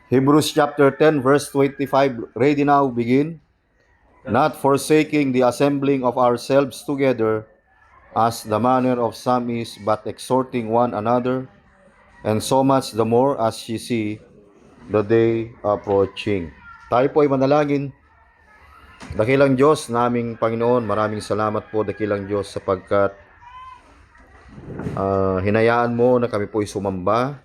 Hebrews chapter 10 verse 25. Ready now, begin. Not forsaking the assembling of ourselves together, as the manner of some is, but exhorting one another, and so much the more as ye see the day approaching. Tayo po ay manalangin. Dakilang Diyos, naming Panginoon, maraming salamat po, dakilang Diyos, sapagkat hinayaan mo na kami po ay sumamba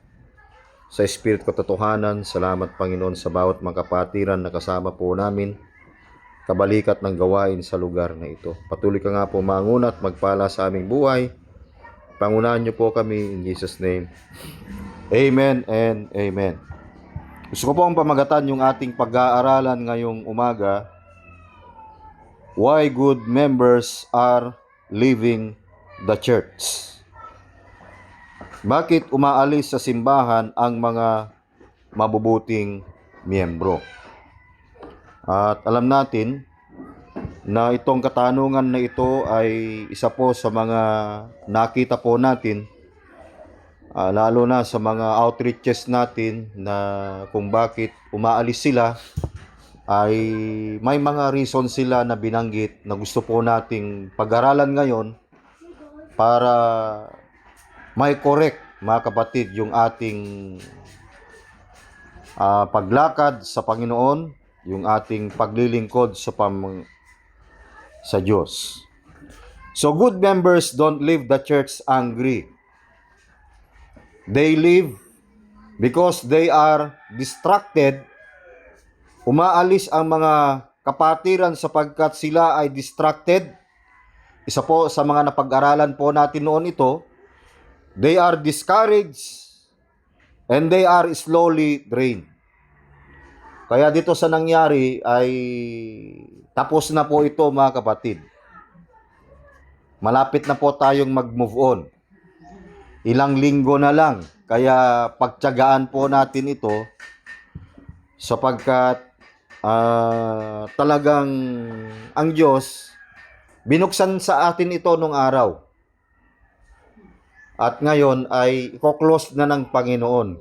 sa Espiritu Katotohanan. Salamat, Panginoon, sa bawat mga kapatiran na kasama po namin, kabalikat ng gawain sa lugar na ito. Patuloy ka nga po mangunat, magpala sa aming buhay. Pangunahan niyo po kami in Jesus' name. Amen and Amen. Gusto ko po ang pamagatan yung ating pag-aaralan ngayong umaga. Why good members are leaving the church. Bakit umaalis sa simbahan ang mga mabubuting miyembro? At alam natin na itong katanungan na ito ay isa po sa mga nakita po natin, lalo na sa mga outreaches natin, na kung bakit umaalis sila ay may mga reason sila na binanggit na gusto po nating pag-aralan ngayon para may correct, mga kapatid, yung ating paglakad sa Panginoon, yung ating paglilingkod sa Diyos. So good members don't leave the church angry. They leave because they are distracted. Umaalis ang mga kapatiran sapagkat sila ay distracted. Isa po sa mga napag-aralan po natin noon ito, they are discouraged and they are slowly drained. Kaya dito sa nangyari ay tapos na po ito, mga kapatid. Malapit na po tayong mag-move on. Ilang linggo na lang. Kaya pagtiyagaan po natin ito sapagkat talagang ang Diyos binuksan sa atin ito nung araw. At ngayon ay i-close na ng Panginoon.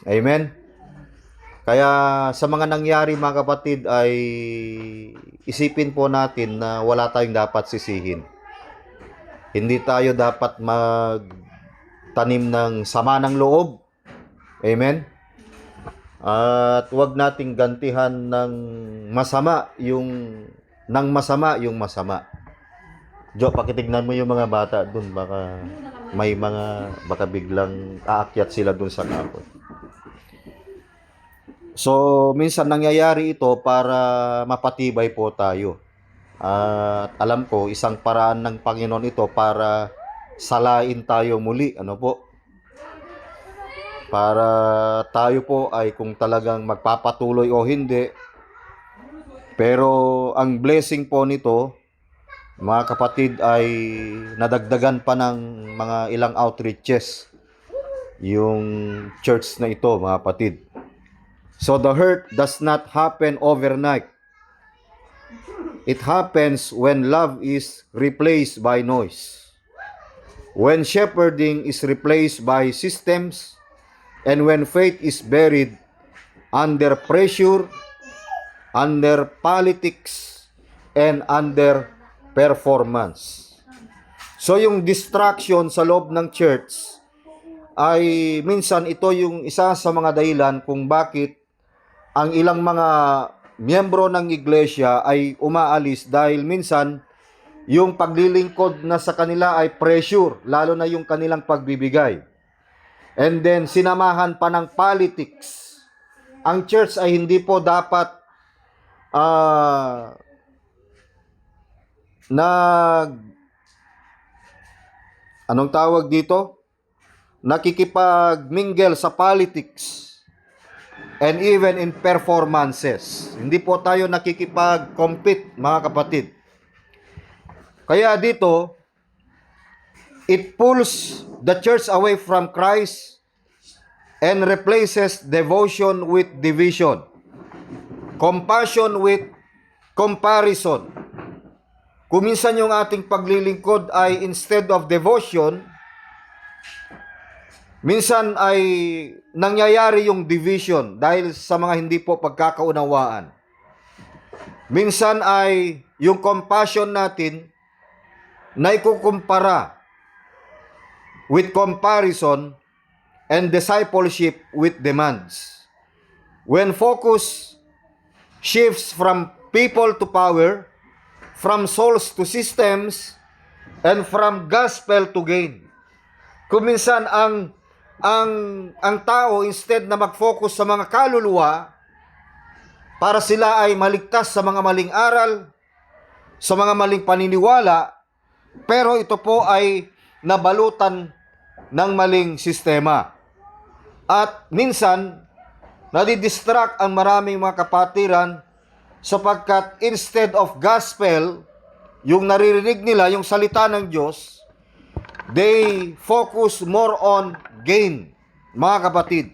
Amen? Kaya sa mga nangyari, mga kapatid, ay isipin po natin na wala tayong dapat sisihin. Hindi tayo dapat magtanim ng sama ng loob. Amen? At huwag nating gantihan ng masama yung masama. Jo, pakitignan mo yung mga bata dun, baka biglang aakyat sila dun sa kapot. So, minsan nangyayari ito para mapatibay po tayo. At alam ko, isang paraan ng Panginoon ito para salain tayo muli. Ano po? Para tayo po ay kung talagang magpapatuloy o hindi. Pero ang blessing po nito, mga kapatid, ay nadagdagan pa ng mga ilang outreaches yung church na ito, mga kapatid. So the hurt does not happen overnight. It happens when love is replaced by noise. When shepherding is replaced by systems, and when faith is buried under pressure, under politics, and under performance. So yung distraction sa loob ng church ay minsan ito yung isa sa mga dahilan kung bakit ang ilang mga miyembro ng iglesia ay umaalis, dahil minsan yung paglilingkod na sa kanila ay pressure, lalo na yung kanilang pagbibigay. And then sinamahan pa ng politics. Ang church ay hindi po dapat nakikipag-mingle sa politics and even in performances. Hindi po tayo nakikipag-compete, mga kapatid. Kaya dito, it pulls the church away from Christ and replaces devotion with division, compassion with comparison. Kung minsan yung ating paglilingkod ay instead of devotion, Minsan ay nangyayari yung division dahil sa mga hindi po pagkakaunawaan. Minsan ay yung compassion natin na ikukumpara with comparison and discipleship with demands. When focus shifts from people to power, from souls to systems, and from gospel to gain. Kung minsan ang tao instead na mag-focus sa mga kaluluwa para sila ay maligtas sa mga maling aral, sa mga maling paniniwala, pero ito po ay nabalutan ng maling sistema. At minsan, nadidistract ang maraming mga kapatiran sapagkat instead of gospel, yung naririnig nila, yung salita ng Diyos, they focus more on gain. Mga kapatid,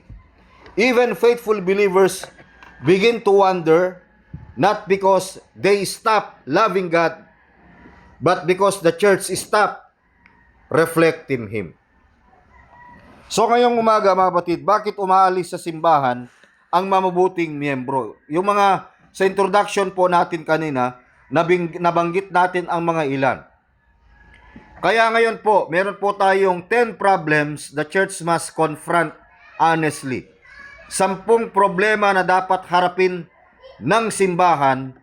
even faithful believers begin to wonder, not because they stop loving God, but because the church stop reflecting Him. So ngayong umaga mga kapatid, bakit umaalis sa simbahan ang mamabuting miyembro? Yung mga sa introduction po natin kanina, nabanggit natin ang mga ilan. Kaya ngayon po, meron po tayong 10 problems the church must confront honestly. 10 problema na dapat harapin ng simbahan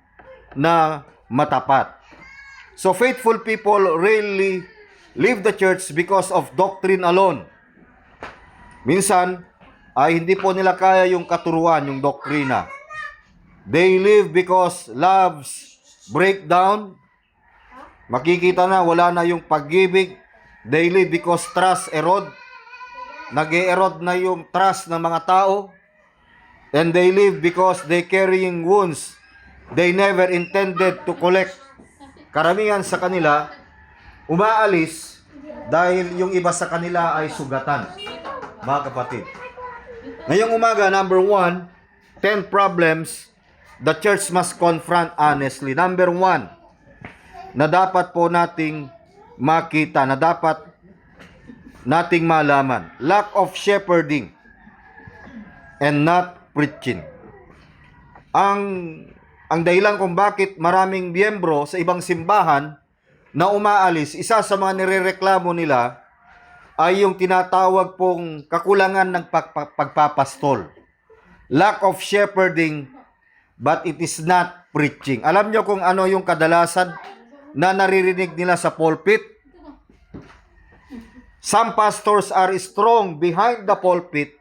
na matapat. So faithful people rarely leave the church because of doctrine alone. Minsan ay hindi po nila kaya yung katuruan, yung doktrina. They live because love's breakdown. Makikita na wala na yung pag-ibig. They live because trust erode. Nag-erode na yung trust ng mga tao. And they live because they carrying wounds they never intended to collect. Karamihan sa kanila umaalis dahil yung iba sa kanila ay sugatan. Mga kapatid, ngayong umaga, number 1, 10 problems the church must confront honestly. Number 1, na dapat po nating makita, na dapat nating malaman, lack of shepherding and not preaching. Ang dahilan kung bakit maraming miyembro sa ibang simbahan na umaalis, isa sa mga nirereklamo nila ay yung tinatawag pong kakulangan ng pagpapastol. Lack of shepherding, but it is not preaching. Alam nyo kung ano yung kadalasan na naririnig nila sa pulpit? Some pastors are strong behind the pulpit,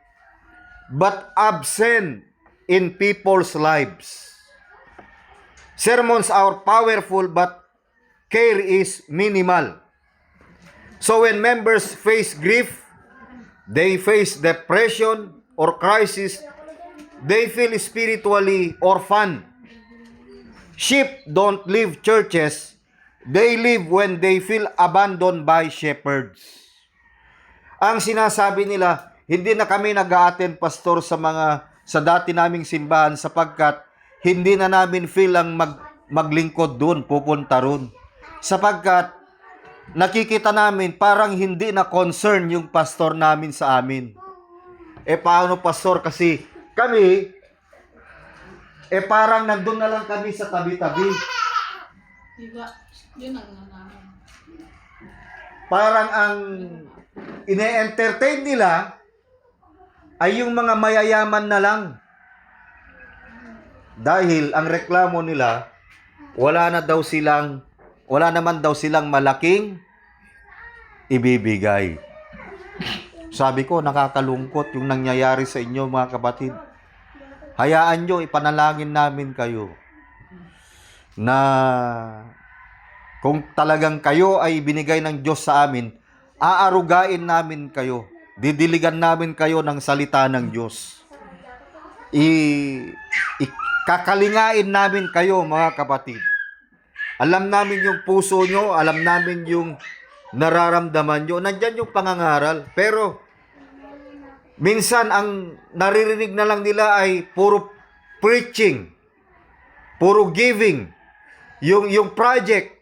but absent in people's lives. Sermons are powerful, but care is minimal. So when members face grief, they face depression or crisis, they feel spiritually orphaned. Sheep don't leave churches, they leave when they feel abandoned by shepherds. Ang sinasabi nila, hindi na kami nag-a-attend pastor sa dati naming simbahan sapagkat hindi na namin feel ang maglingkod doon, pupunta roon. Sapagkat nakikita namin parang hindi na concern yung pastor namin sa amin. Paano pastor? Kasi kami, parang nandun na lang kami sa tabi-tabi. Diba? Yun ang namin. Parang ang ine-entertain nila ay yung mga mayayaman na lang. Dahil ang reklamo nila, wala naman daw silang malaking ibibigay. Sabi ko, nakakalungkot yung nangyayari sa inyo mga kapatid. Hayaan nyo, ipanalangin namin kayo na kung talagang kayo ay binigay ng Diyos sa amin, aarugain namin kayo. Didiligan namin kayo ng salita ng Diyos. Kakalingain namin kayo mga kapatid. Alam namin yung puso nyo, alam namin yung nararamdaman nyo. Nandyan yung pangangaral. Pero minsan ang naririnig na lang nila ay puro preaching, puro giving, yung project.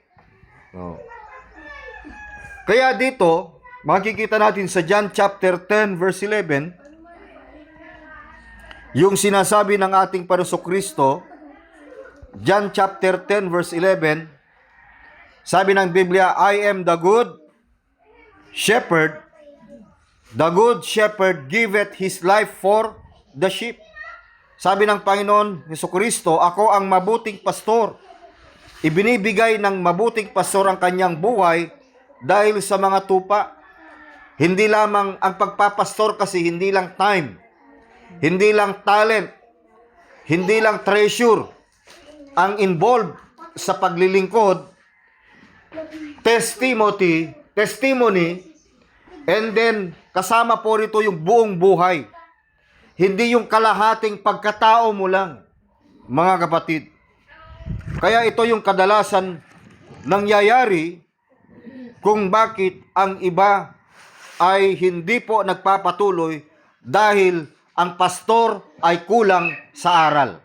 Oh. Kaya dito, makikita natin sa John chapter 10 verse 11, yung sinasabi ng ating Panginoong John chapter 10 verse 11, sabi ng Biblia, I am the good shepherd. The good shepherd giveth his life for the sheep. Sabi ng Panginoon Jesucristo, ako ang mabuting pastor. Ibinibigay ng mabuting pastor ang kanyang buhay dahil sa mga tupa. Hindi lamang ang pagpapastor kasi hindi lang time, hindi lang talent, hindi lang treasure ang involved sa paglilingkod, testimony, and then kasama po rito yung buong buhay. Hindi yung kalahating pagkatao mo lang, mga kapatid. Kaya ito yung kadalasan nangyayari kung bakit ang iba ay hindi po nagpapatuloy dahil ang pastor ay kulang sa aral.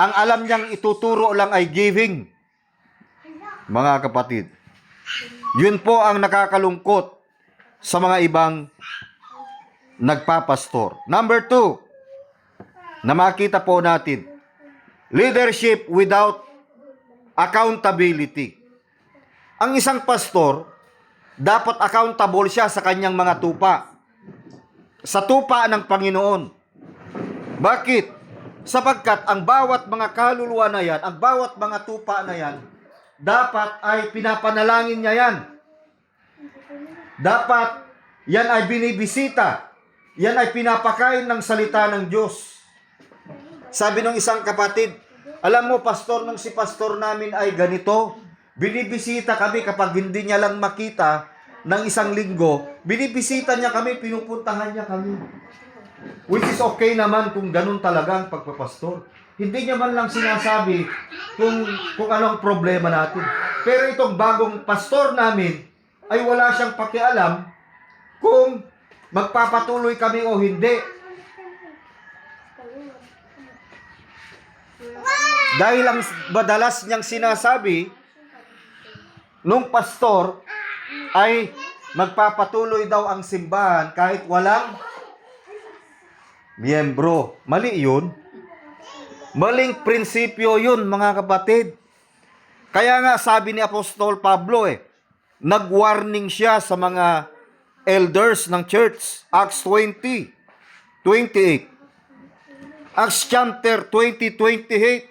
Ang alam niyang ituturo lang ay giving. Mga kapatid, yun po ang nakakalungkot sa mga ibang nagpapastor. Number 2, na makita po natin, leadership without accountability. Ang isang pastor, dapat accountable siya sa kanyang mga tupa. Sa tupa ng Panginoon. Bakit? Sapagkat ang bawat mga kaluluwa na yan, ang bawat mga tupa na yan, dapat ay pinapanalangin niya yan. Dapat yan ay binibisita. Yan ay pinapakain ng salita ng Diyos. Sabi ng isang kapatid, alam mo, pastor, nung si pastor namin ay ganito, binibisita kami kapag hindi niya lang makita ng isang linggo, binibisita niya kami, pinupuntahan niya kami. Which is okay naman kung ganun talaga ang pagpapastor. Hindi niya man lang sinasabi kung anong problema natin. Pero itong bagong pastor namin ay wala siyang pakialam kung magpapatuloy kami o hindi. Dahil ang madalas niyang sinasabi nung pastor ay magpapatuloy daw ang simbahan kahit walang miyembro. Mali yun. Maling prinsipyo yun, mga kapatid. Kaya nga sabi ni Apostol Pablo nag-warning siya sa mga elders ng church. Acts 20:28. Acts chapter 20:28.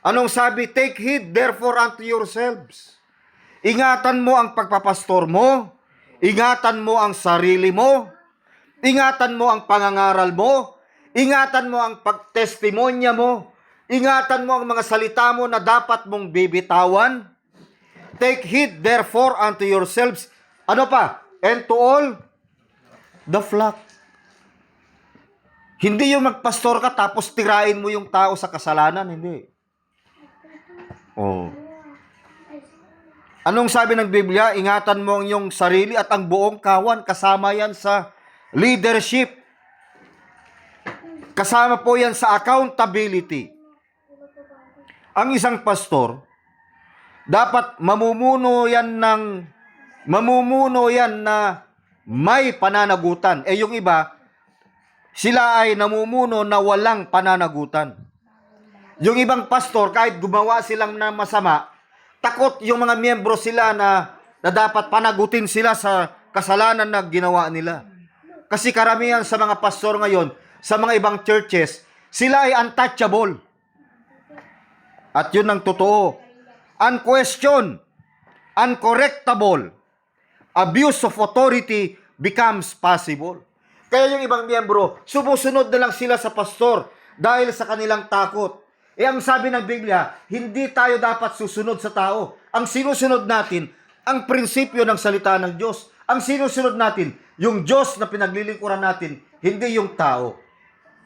Anong sabi? Take heed therefore unto yourselves. Ingatan mo ang pagpapastor mo. Ingatan mo ang sarili mo. Ingatan mo ang pangangaral mo. Ingatan mo ang pagtestimonya mo. Ingatan mo ang mga salita mo na dapat mong bibitawan. Take heed therefore unto yourselves. Ano pa? And to all the flock. Hindi yung magpastor ka tapos tirain mo yung tao sa kasalanan. Hindi. Oh. Anong sabi ng Biblia? Ingatan mo ang iyong sarili at ang buong kawan. Kasama yan sa leadership. Kasama po yan sa accountability. Ang isang pastor, dapat mamumuno yan na may pananagutan. Yung iba, sila ay namumuno na walang pananagutan. Yung ibang pastor, kahit gumawa silang na masama, takot yung mga miyembro sila na dapat panagutin sila sa kasalanan na ginawa nila. Kasi karamihan sa mga pastor ngayon, sa mga ibang churches, sila ay untouchable. At yun ang totoo. Unquestioned, uncorrectable, abuse of authority becomes possible. Kaya yung ibang miyembro, sumusunod na lang sila sa pastor dahil sa kanilang takot. Ang sabi ng Biblia, hindi tayo dapat susunod sa tao. Ang sinusunod natin, ang prinsipyo ng salita ng Diyos. Ang sinusunod natin, yung Diyos na pinaglilingkuran natin, hindi yung tao.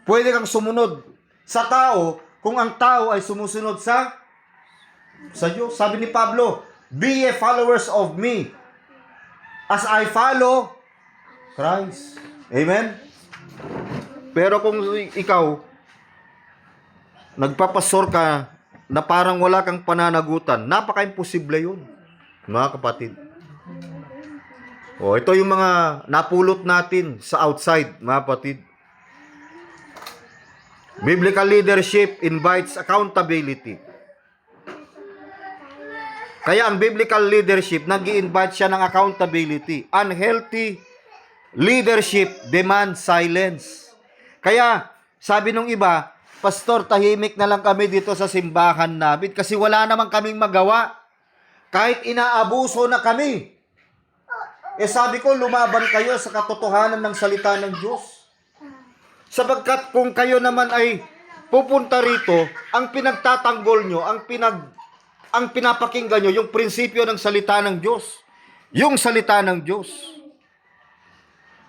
Pwede kang sumunod sa tao kung ang tao ay sumusunod sa Diyos. Sabi ni Pablo, be ye followers of me as I follow Christ. Amen? Pero kung ikaw, nagpapastor ka na parang wala kang pananagutan, napaka-imposible yun, mga kapatid. O, ito yung mga napulot natin sa outside, mga kapatid. Biblical leadership invites accountability. Kaya ang biblical leadership, nag-i-invite siya ng accountability. Unhealthy leadership demands silence. Kaya, sabi nung iba, Pastor, tahimik na lang kami dito sa simbahan namin kasi wala naman kaming magawa. Kahit inaabuso na kami. Sabi ko, lumaban kayo sa katotohanan ng salita ng Diyos. Sapagkat kung kayo naman ay pupunta rito, ang pinagtatanggol nyo, ang pinapakinggan nyo, yung prinsipyo ng salita ng Diyos. Yung salita ng Diyos.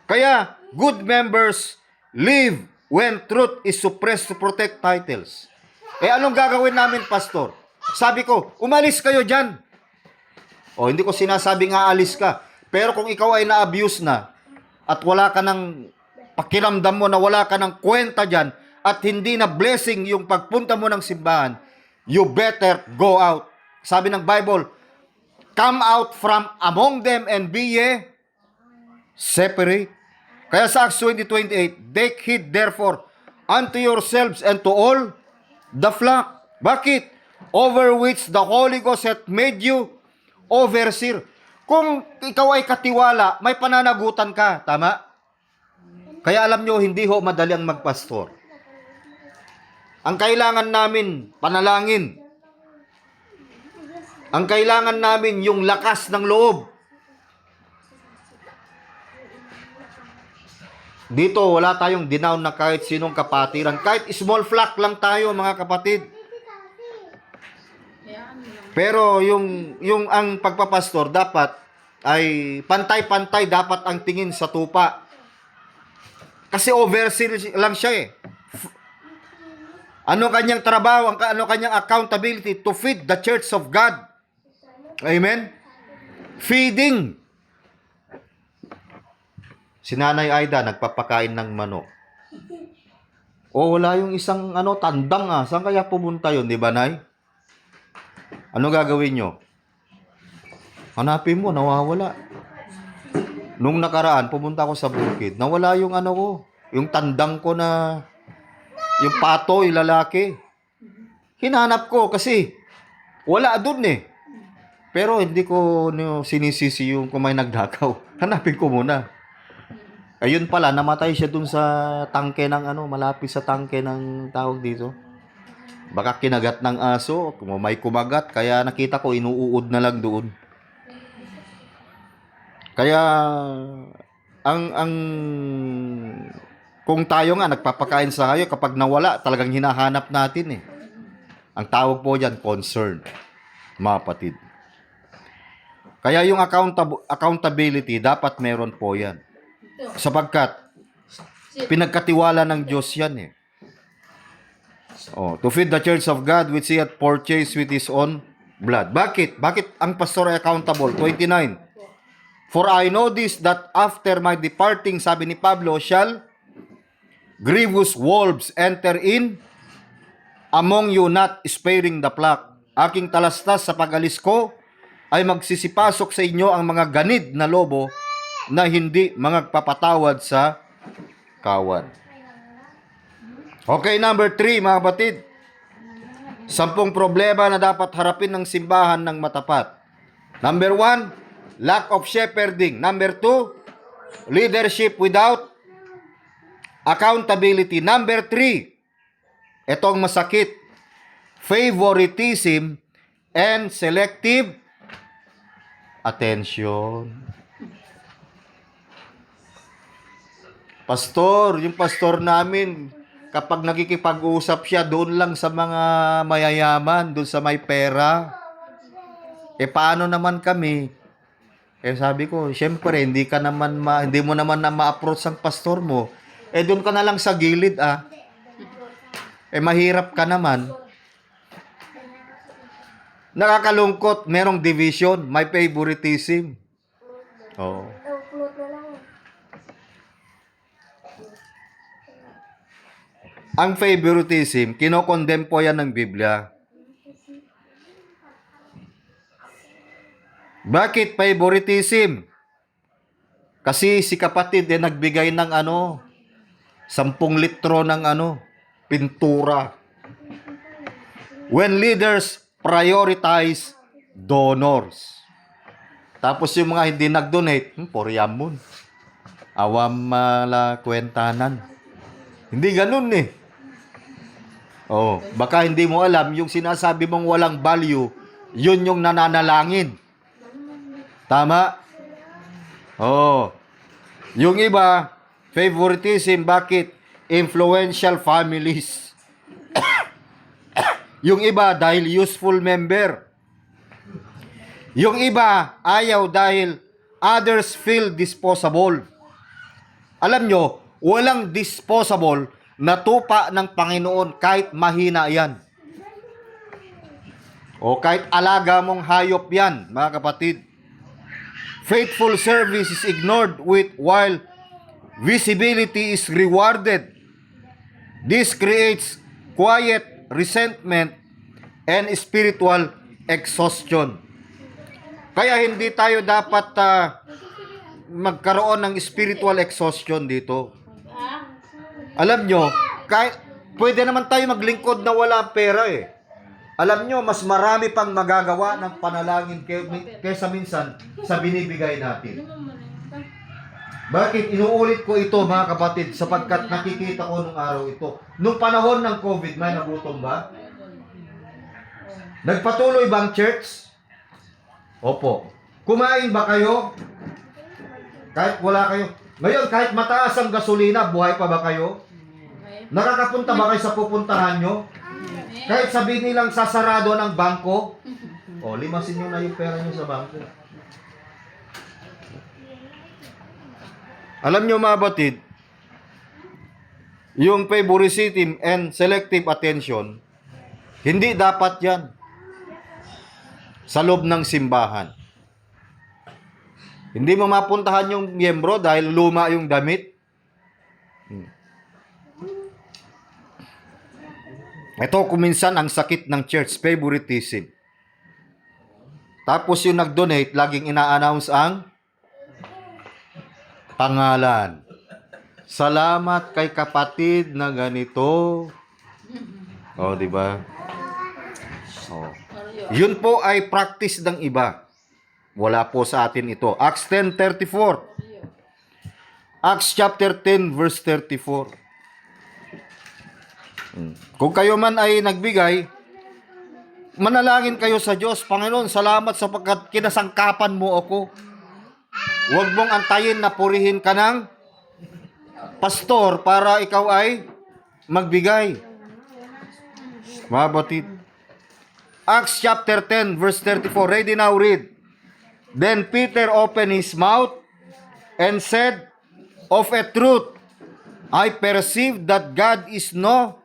Kaya, good members live when truth is suppressed to protect titles. Anong gagawin namin, Pastor? Sabi ko, umalis kayo dyan. Hindi ko sinasabing aalis ka. Pero kung ikaw ay na-abuse na at wala ka ng pakiramdam mo na wala ka ng kwenta dyan at hindi na blessing yung pagpunta mo ng simbahan, you better go out. Sabi ng Bible, come out from among them and be ye separate. Kaya sa Acts 20:28, take heed therefore unto yourselves and to all the flock. Bakit? Over which the Holy Ghost hath made you overseer. Kung ikaw ay katiwala, may pananagutan ka. Tama? Kaya alam nyo, hindi ho madali ang magpastor. Ang kailangan namin, panalangin. Ang kailangan namin, yung lakas ng loob. Dito, wala tayong dinown na kahit sinong kapatiran. Kahit small flock lang tayo, mga kapatid. Pero yung ang pagpapastor dapat ay pantay-pantay dapat ang tingin sa tupa. Kasi overseer lang siya eh. Ano kanyang trabaho, ano kanyang accountability? To feed the church of God. Amen? Feeding. Si Nanay Aida nagpapakain ng manok. Wala yung isang tandang Saan kaya pumunta yun, di ba, Nay? Ano gagawin nyo? Hanapin mo, nawawala. Nung nakaraan, pumunta ako sa bukid, nawala yung ko, yung tandang ko na, yung pato, yung lalaki. Hinanap ko kasi, wala dun eh. Pero hindi ko sinisisi yung kung may nagdakaw. Hanapin ko muna. Ayun pala, namatay siya dun sa tangke ng malapit sa tangke ng tawag dito. Baka kinagat ng aso, kung may kumagat, kaya nakita ko inuuod na lang doon. Kaya kung tayo nga nagpapakain sa kayo, kapag nawala, talagang hinahanap natin eh. Ang tawag po diyan, concern, mga kapatid. Kaya yung accountability, dapat meron po yan. Sapagkat, pinagkatiwala ng Diyos yan eh. To feed the church of God which he hath purchased with his own blood. Bakit? Bakit ang pastor ay accountable? 29. For I know this, that after my departing, sabi ni Pablo, shall grievous wolves enter in among you, not sparing the flock. Aking talastas sa pag-alis ko ay magsisipasok sa inyo ang mga ganid na lobo na hindi magpapatawad sa kawan. Okay, number 3, mga kapatid. 10 problema na dapat harapin ng simbahan ng matapat. Number 1, lack of shepherding. Number 2, leadership without accountability. Number 3, itong masakit, favoritism and selective attention. Pastor, yung pastor namin, kapag nakikipag-usap siya, doon lang sa mga mayayaman, doon sa may pera. Paano naman kami? Sabi ko, syempre, hindi mo naman na ma-approach ang pastor mo. Doon ka na lang sa gilid, mahirap ka naman. Nakakalungkot, merong division, may favoritism. Ang favoritism, kinokondem po yan ng Biblia. Bakit favoritism? Kasi si kapatid nagbigay ng 10 litro ng pintura. When leaders prioritize donors. Tapos yung mga hindi nag-donate, poryamon. Awam mala kwentanan. Hindi ganun eh. Oh, baka hindi mo alam yung sinasabi mong walang value, yun yung nananalangin. Tama? Oh. Yung iba, favoritism, bakit? Influential families. Yung iba dahil useful member. Yung iba ayaw dahil others feel disposable. Alam nyo, walang disposable na tupa ng Panginoon kahit mahina yan. O kahit alaga mong hayop yan, mga kapatid. Faithful service is ignored while visibility is rewarded. This creates quiet resentment and spiritual exhaustion. Kaya hindi tayo dapat magkaroon ng spiritual exhaustion dito. Alam nyo, kahit, pwede naman tayo maglingkod na wala pera eh. Alam nyo, mas marami pang magagawa ng panalangin kaysa minsan sa binibigay natin. Bakit? Inuulit ko ito mga kapatid sapagkat nakikita ko nung araw ito. Nung panahon ng COVID, may nagutom ba? Nagpatuloy ba ang church? Opo. Kumain ba kayo? Kahit wala kayo. Ngayon, kahit mataas ang gasolina, buhay pa ba kayo? Nakakapunta ba kayo sa pupuntahan nyo? Kahit sabihin nilang sasarado ng bangko, limasin nyo na yung pera nyo sa bangko. Alam nyo mga batid, yung favoritism and selective attention, hindi dapat yan sa loob ng simbahan. Hindi mo mapuntahan yung miyembro dahil luma yung damit. Ito kuminsan ang sakit ng church, favoritism. Tapos yung nag-donate, laging ina-announce ang pangalan. Salamat kay kapatid na ganito. Di ba? Yun po ay practice ng iba. Wala po sa atin ito. Acts 10:34. Acts chapter 10 verse 34. Kung kayo man ay nagbigay, manalangin kayo sa Diyos. Panginoon, salamat sapagkat kinasangkapan mo ako. Huwag mong antayin na purihin ka ng pastor para ikaw ay magbigay. Mga batid. Acts chapter 10 verse 34. Ready now, read. Then Peter opened his mouth and said, "Of a truth, I perceive that God is no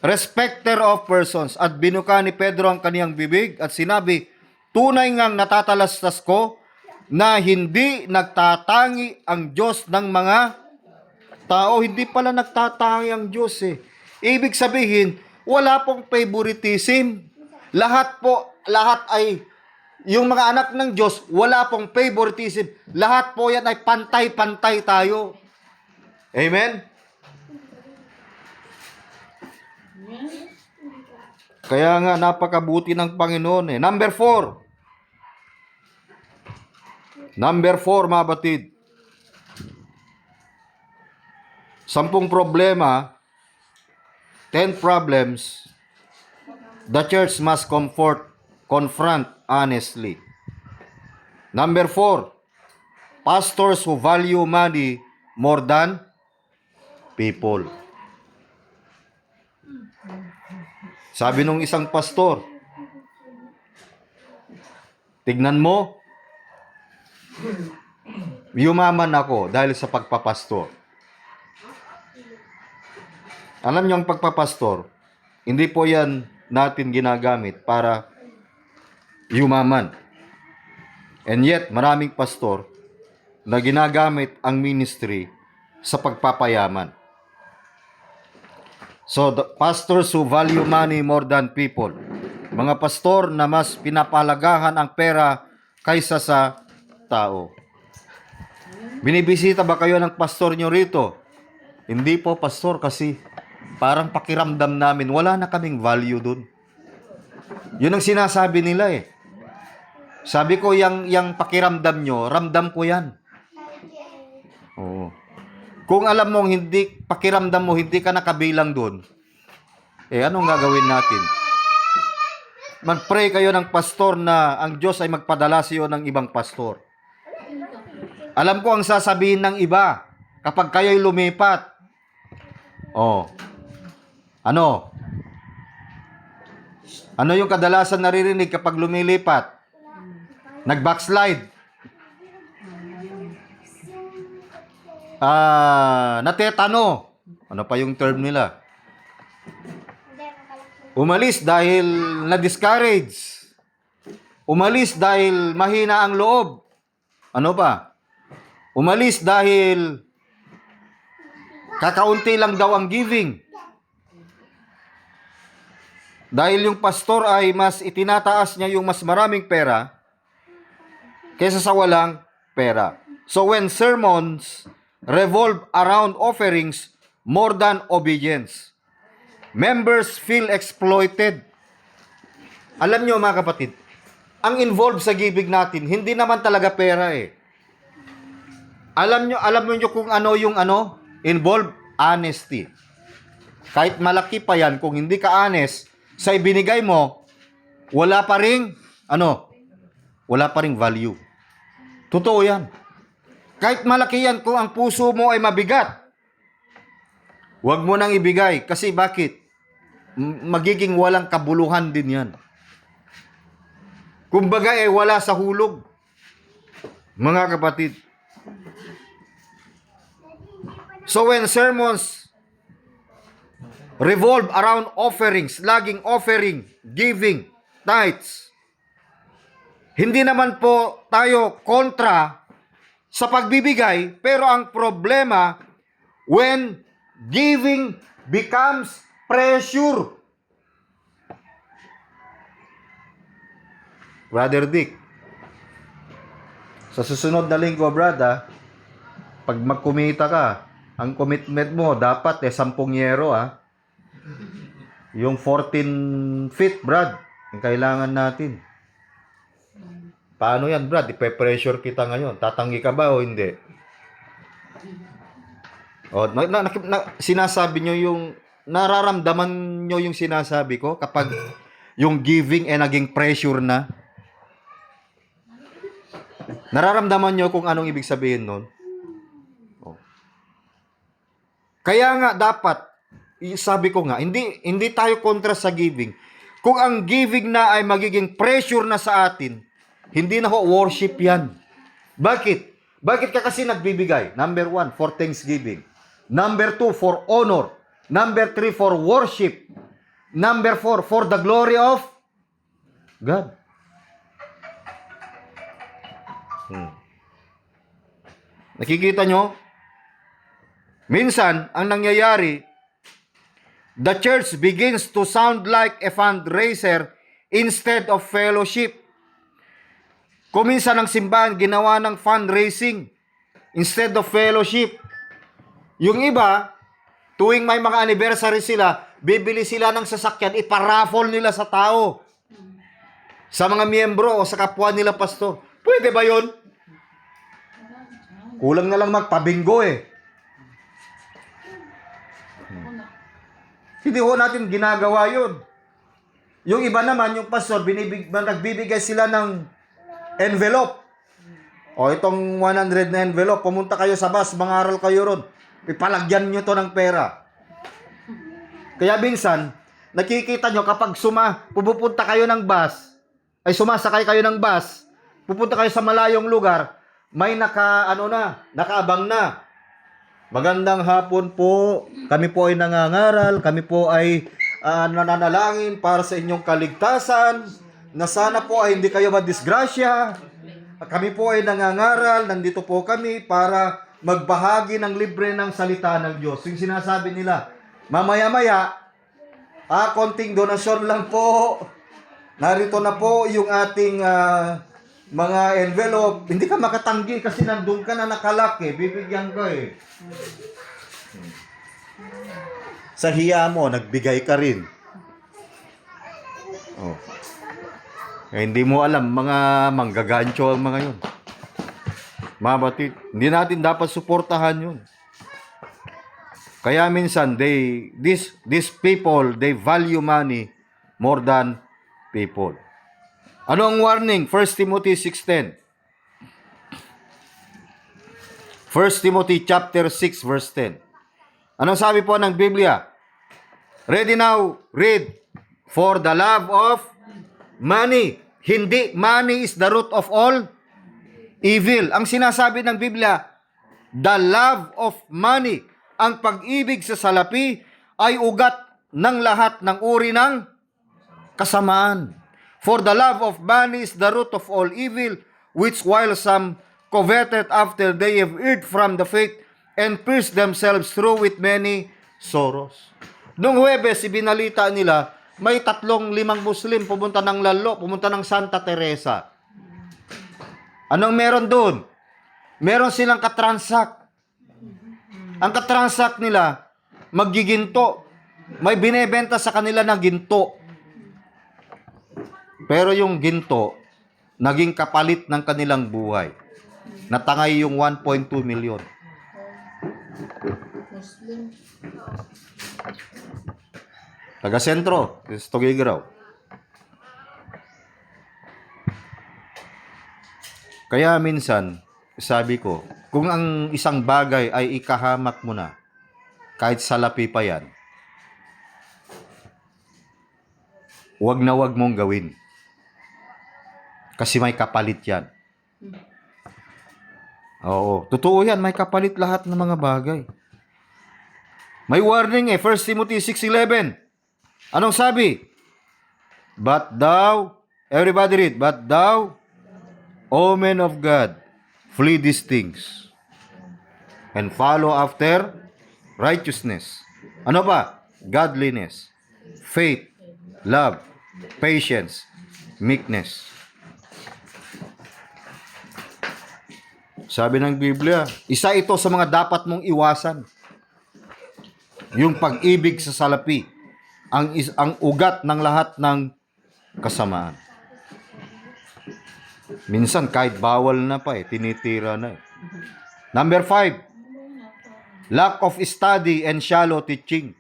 respecter of persons." At binuka ni Pedro ang kaniyang bibig at sinabi, "Tunay ngang natatalastas ko na hindi nagtatangi ang Diyos ng mga tao." Hindi pala nagtatangi ang Diyos eh. Ibig sabihin, wala pong favoritism. Lahat ay yung mga anak ng Diyos, wala pong favoritism. Lahat po yan ay pantay-pantay tayo. Amen? Kaya nga, napakabuti ng Panginoon eh. Number 4, mga batid. 10 problema, 10 problems, the church must confront honestly. Number 4, pastors who value money more than people. Sabi nung isang pastor, tignan mo, yumaman ako dahil sa pagpapastor. Alam niyo ang pagpapastor, hindi po yan natin ginagamit para yumaman. And yet, maraming pastor na ginagamit ang ministry sa pagpapayaman. So, the pastors who value money more than people. Mga pastor na mas pinapalagahan ang pera kaysa sa tao. Binibisita ba kayo ng pastor nyo rito? Hindi po, pastor, kasi parang pakiramdam namin, wala na kaming value dun. Yun ang sinasabi nila eh. Sabi ko, yang pakiramdam nyo, ramdam ko yan. Oo. Kung alam mong hindi, pakiramdam mo, hindi ka nakabilang dun, eh anong gagawin natin? Mag-pray kayo ng pastor na ang Diyos ay magpadala sa iyo ng ibang pastor. Alam ko ang sasabihin ng iba kapag kayo'y lumipat. Oh. Ano? Ano yung kadalasan naririnig kapag lumilipat? Nag-backslide. Natetano. Ano pa yung term nila? Umalis dahil na-discourage. Umalis dahil mahina ang loob. Ano pa? Umalis dahil kakaunti lang daw ang giving. Dahil yung pastor ay mas itinataas niya yung mas maraming pera kaysa sa walang pera. So when sermons revolve around offerings more than obedience, members feel exploited. Alam nyo mga kapatid, ang involved sa giving natin, hindi naman talaga pera eh. Alam nyo kung ano yung involved? Honesty. Kahit malaki pa yan, kung hindi ka honest sa ibinigay mo, wala pa ring value. Totoo yan. Kahit malaki yan, kung ang puso mo ay mabigat, huwag mo nang ibigay. Kasi bakit? Magiging walang kabuluhan din yan. Kumbaga wala sa hulog. Mga kapatid. So when sermons revolve around offerings, laging offering, giving, tithes, hindi naman po tayo kontra sa pagbibigay, pero ang problema, when giving becomes pressure. Brother Dick, sa susunod na linggo, brother, pag magkumita ka, ang commitment mo dapat 10 yero Yung 14 feet, Brad, yung kailangan natin. Paano yan, Brad? Ipe-pressure kita ngayon. Tatanggi ka ba o hindi? O, sinasabi nyo yung, nararamdaman nyo yung sinasabi ko kapag yung giving naging pressure na? Nararamdaman nyo kung anong ibig sabihin nun? O. Kaya nga dapat, sabi ko nga, hindi tayo kontra sa giving. Kung ang giving na ay magiging pressure na sa atin, hindi na ho worship yan. Bakit? Bakit ka kasi nagbibigay? Number 1, for thanksgiving. Number 2, for honor. Number 3, for worship. Number 4, for the glory of God. Nakikita nyo? Minsan, ang nangyayari, the church begins to sound like a fundraiser instead of fellowship. Kuminsan ang simbahan ginawa ng fundraising instead of fellowship. Yung iba, tuwing may mga anniversary sila, bibili sila ng sasakyan, iparaffle nila sa tao. Sa mga miyembro o sa kapwa nila pastor. Pwede ba yun? Kulang na lang magpabingo eh. Hindi ho natin ginagawa yun. Yung iba naman, yung pastor, nagbibigay sila ng envelope. O itong 100 na envelope, pumunta kayo sa bus, mangaral kayo ron. Ipalagyan nyo to ng pera. Kaya minsan, nakikita nyo kapag pupunta kayo ng bus, ay sumasakay kayo ng bus, pupunta kayo sa malayong lugar, may nakaabang na. Magandang hapon po. Kami po ay nangangaral. Kami po ay nananalangin para sa inyong kaligtasan. Na sana po ay hindi kayo madisgrasya. Kami po ay nangangaral. Nandito po kami para magbahagi ng libre ng salita ng Diyos. Yung sinasabi nila, mamaya-maya, konting donasyon lang po. Narito na po yung ating mga envelope, hindi ka makatanggi kasi nandun ka na nakalak eh. Bibigyan ka eh. Sa hiya mo, nagbigay ka rin. Oh. Eh, hindi mo alam, mga manggagancho ang mga yun. Mga batid, hindi natin dapat suportahan yun. Kaya minsan, these people, they value money more than people. Ano ang warning? 1 Timothy 6:10. 1 Timothy chapter 6 verse 10. Anong sabi po ng Biblia? Ready now, read. For the love of money. Hindi, money is the root of all evil. Ang sinasabi ng Biblia, the love of money. Ang pag-ibig sa salapi ay ugat ng lahat ng uri ng kasamaan. For the love of money is the root of all evil, which while some coveted after they have erred from the faith and pierced themselves through with many sorrows. Noong Huwebes, ibinalita nila, may 3-5 Muslim pumunta ng Lalo, pumunta ng Santa Teresa. Anong meron doon? Meron silang katransak. Ang katransak nila, maggiginto. May binebenta sa kanila na ginto. Pero yung ginto, naging kapalit ng kanilang buhay. Natangay yung 1.2 million. Muslim. Taga-sentro, Tugigraw. Kaya minsan, sabi ko, kung ang isang bagay ay ikahamak mo na, kahit salapi pa yan, wag na wag mong gawin. Kasi may kapalit yan. Oo, totoo yan, may kapalit lahat ng mga bagay. May warning 1 Timothy 6:11. Anong sabi? But thou, everybody read, but thou, O men of God, flee these things and follow after righteousness. Ano pa? Godliness, faith, love, patience, meekness. Sabi ng Biblia, isa ito sa mga dapat mong iwasan. Yung pag-ibig sa salapi, ang ugat ng lahat ng kasamaan. Minsan kahit bawal na pa tinitira na Number 5, lack of study and shallow teaching.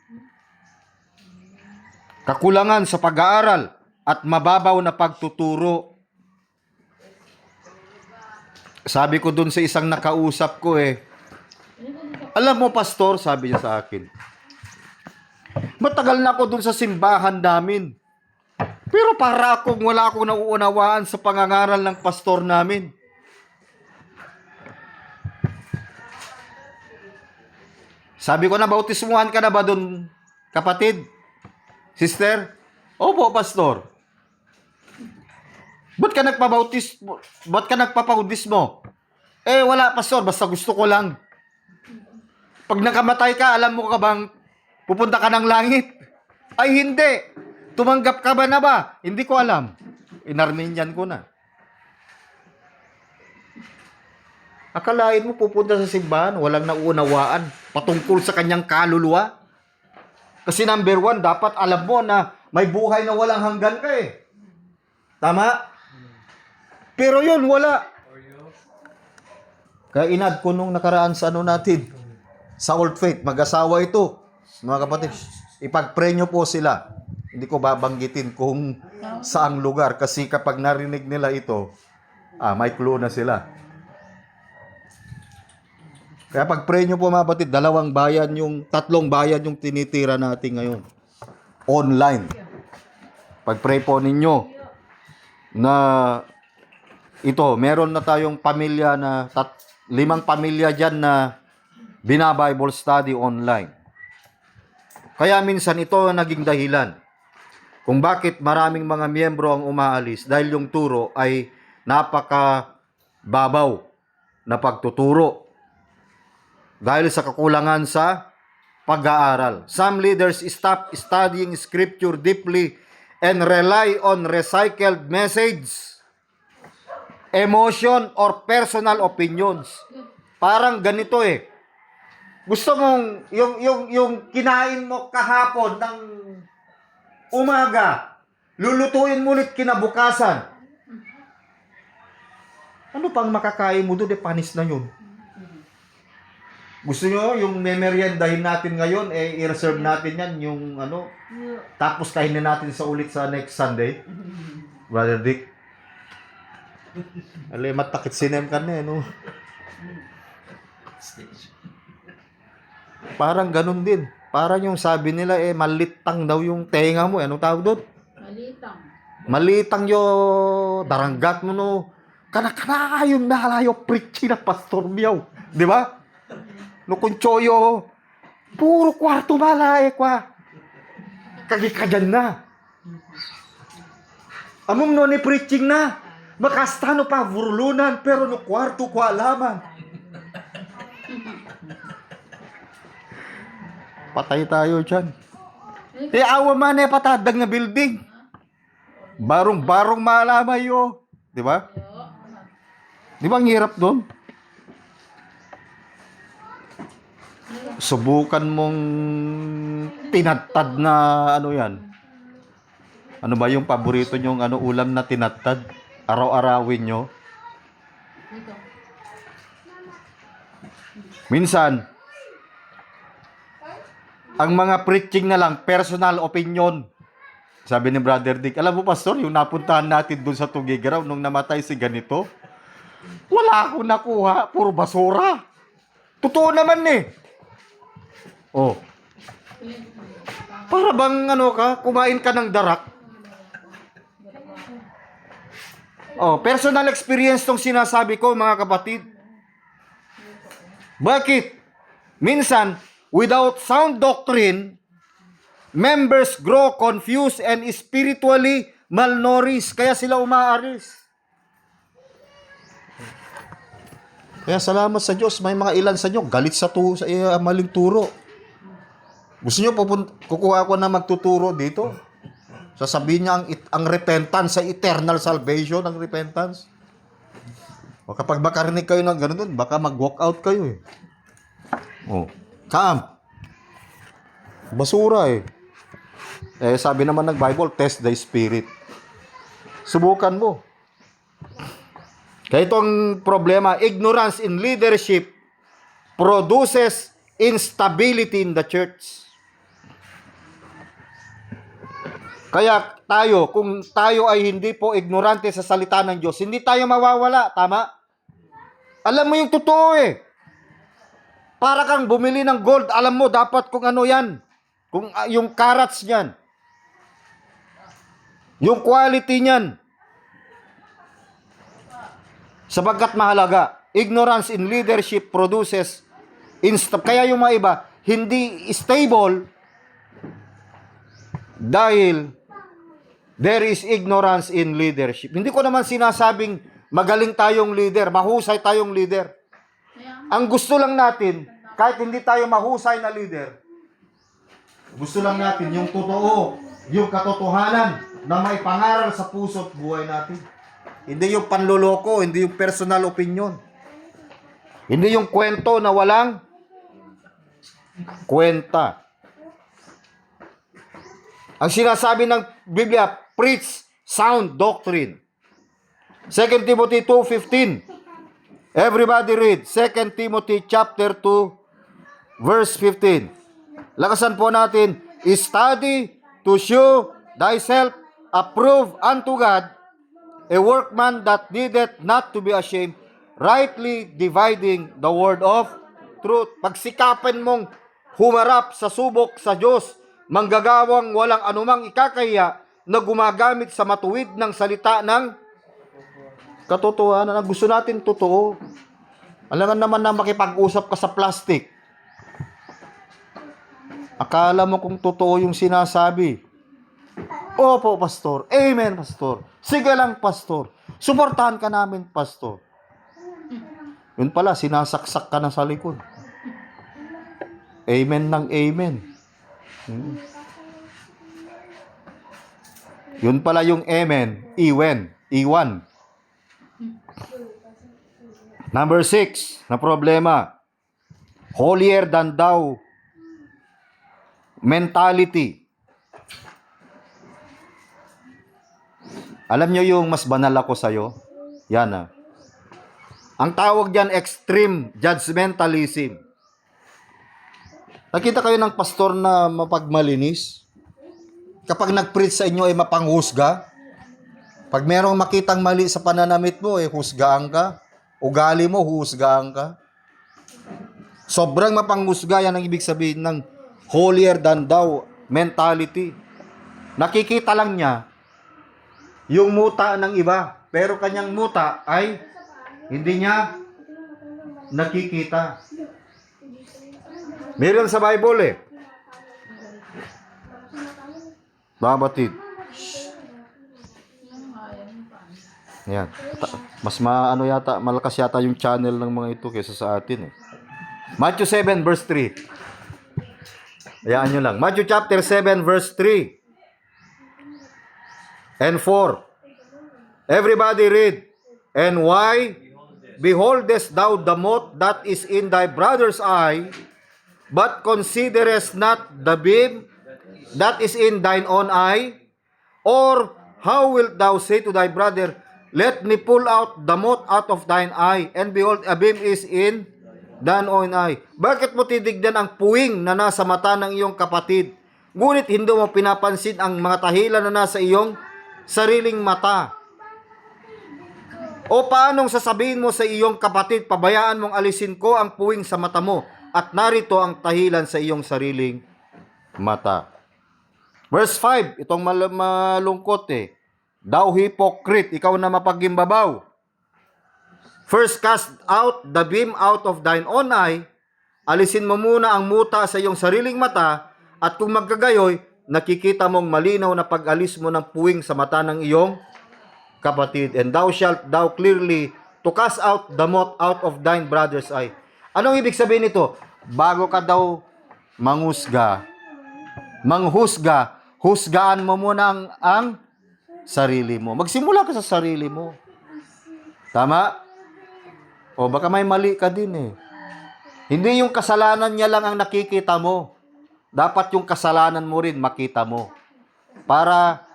Kakulangan sa pag-aaral at mababaw na pagtuturo. Sabi ko dun sa isang nakausap ko alam mo pastor, sabi niya sa akin, matagal na ako dun sa simbahan namin. Pero para wala akong nauunawaan sa pangangaral ng pastor namin. Sabi ko, nabautismuhan ka na ba dun, kapatid? Sister? Opo, pastor. Ba't ka nagpapabautismo? Wala, pastor. Basta gusto ko lang. Pag nakamatay ka, alam mo ka bang pupunta ka ng langit? Ay, hindi. Tumanggap ka ba na ba? Hindi ko alam. Inarmenian ko na. Akalain mo pupunta sa simbahan, walang nauunawaan patungkol sa kanyang kaluluwa? Kasi number 1, dapat alam mo na may buhay na walang hanggan ka Tama? Pero yun, wala. Kaya inad ko nung nakaraan sa natin, sa Old Faith, mag-asawa ito, mga kapatid. Ipag-pray nyo po sila. Hindi ko babanggitin kung saang lugar kasi kapag narinig nila ito, may clue na sila. Kaya pag-pray nyo po mga kapatid, 3 bayan yung tinitira natin ngayon. Online. Pag-pray po ninyo na ito, meron na tayong pamilya na 5 pamilya dyan na bina-Bible study online. Kaya minsan ito ang naging dahilan kung bakit maraming mga miyembro ang umaalis dahil yung turo ay napaka-babaw na pagtuturo dahil sa kakulangan sa pag-aaral. Some leaders stop studying scripture deeply and rely on recycled message. emotion or personal opinions. Parang ganito eh. Gusto mong yung kinain mo kahapon ng umaga, lulutuin mo ulit kinabukasan. Ano pang makakain mo doon? Panis na yun. Gusto nyo yung memeryendahin natin ngayon, i-reserve natin yan, yung ano, tapos kainin natin sa ulit sa next Sunday. Brother Dick. Alay, matakit sinem ka na no? Parang ganun din. Parang yung sabi nila, malitang daw yung tenga mo. Anong tawag doon? Malitang. Malitang yung daranggat mo no. Kana yung nalayo preachy na Pastor Miyaw. Di ba? No kung choyo, puro kwarto malae kwa. Kagikajan na. Among no ni preaching na. Makasta no pa vurulunan pero no kwarto kwa alaman. Patay tayo dyan. Awa man patadag na building. Barong-barong maalamay yo. Di ba? Di ba ang hirap doon? Subukan mong tinatad na ano yan. Ano ba yung paborito nyong ulam na tinatad? Araw-arawin nyo. Minsan, ang mga preaching na lang, personal opinion. Sabi ni Brother Dick, alam mo Pastor, yung napuntahan natin dun sa Tugigaraw nung namatay si ganito, wala akong nakuha, puro basura. Totoo naman eh. Oh. Para bang kumain ka ng darak? Oh, personal experience tong sinasabi ko mga kapatid. Bakit? Minsan, without sound doctrine, members grow confused and spiritually malnourished. Kaya sila umaaris. Kaya salamat sa Diyos, may mga ilan sa inyo galit sa maling turo. Gusto nyo kukuha ko na magtuturo dito? Sasabihin niya ang repentance sa eternal salvation, ang repentance. O kapag makarinig kayo ng ganun dun, baka mag-walk out kayo eh. Oh, basura eh. Sabi naman ng Bible, test the spirit. Subukan mo. Kaya itong problema, ignorance in leadership produces instability in the church. Kaya tayo, kung tayo ay hindi po ignorante sa salita ng Diyos, hindi tayo mawawala, tama? Alam mo yung totoo eh. Para kang bumili ng gold, alam mo dapat kung ano yan. Kung yung carats niyan. Yung quality niyan. Sabagkat mahalaga, ignorance in leadership produces kaya yung mga iba, hindi stable dahil there is ignorance in leadership. Hindi ko naman sinasabing magaling tayong leader, mahusay tayong leader. Ang gusto lang natin, kahit hindi tayo mahusay na leader, gusto lang natin yung totoo, yung katotohanan na may pangaral sa puso at buhay natin. Hindi yung panloloko, hindi yung personal opinion. Hindi yung kwento na walang kwenta. Ang sinasabi ng Biblia, preach sound doctrine. 2 Timothy 2:15. Everybody read 2 Timothy chapter 2 verse 15. Lakasan po natin, study to show thyself approved unto God, a workman that needeth not to be ashamed, rightly dividing the word of truth. Pagsikapan mong humarap sa subok sa Diyos, manggagawang walang anumang ikakahiya na gumagamit sa matuwid ng salita ng katotohanan. Ang gusto natin totoo. Alangan naman na makipag-usap ka sa plastic. Akala mo kung totoo yung sinasabi. Opo, Pastor. Amen, Pastor. Sige lang, Pastor. Suportahan ka namin, Pastor. Yun pala, sinasaksak ka na sa likod. Amen ng amen. Yun pala yung amen. Iwan. Number 6 na problema, holier than thou mentality. Alam nyo yung mas banal ako sa'yo? Yan ah. Ang tawag dyan, extreme judgmentalism. Nakita kayo ng pastor na mapagmalinis? Kapag nag-preach sa inyo ay mapanghusga? Pag merong makitang mali sa pananamit mo, husgaan ka. Ugali mo, husgaan ka. Sobrang mapanghusga, yan ang ibig sabihin ng holier than thou mentality. Nakikita lang niya yung muta ng iba, pero kanyang muta ay hindi niya nakikita. Meron sa Bible eh. Babatid. Yan. Mas maano yata, malakas yata yung channel ng mga ito kaysa sa atin eh. Matthew 7 verse 3. Hayaan nyo lang. Matthew chapter 7 verse 3 and 4. Everybody read. And why beholdest thou the mote that is in thy brother's eye, but considerest not the beam that is in thine own eye? Or how wilt thou say to thy brother, let me pull out the mote out of thine eye, and behold, a beam is in thine own eye? Bakit mo titignan ang puwing na nasa mata ng iyong kapatid, ngunit hindi mo pinapansin ang mga tahilan na nasa iyong sariling mata? O paanong sasabihin mo sa iyong kapatid, pabayaan mong alisin ko ang puwing sa mata mo, at narito ang tahilan sa iyong sariling mata. Verse 5, itong malungkot eh. Thou hypocrite, ikaw na mapagimbabaw. First cast out the beam out of thine own eye, alisin mo muna ang muta sa iyong sariling mata, at kung magkagayoy, nakikita mong malinaw na pag-alis mo ng puwing sa mata ng iyong kapatid. And thou shalt thou clearly to cast out the mote out of thine brother's eye. Anong ibig sabihin nito? Bago ka daw manghusga, husgaan mo muna ang sarili mo. Magsimula ka sa sarili mo. Tama? O baka may mali ka din eh. Hindi yung kasalanan niya lang ang nakikita mo. Dapat yung kasalanan mo rin makita mo. Para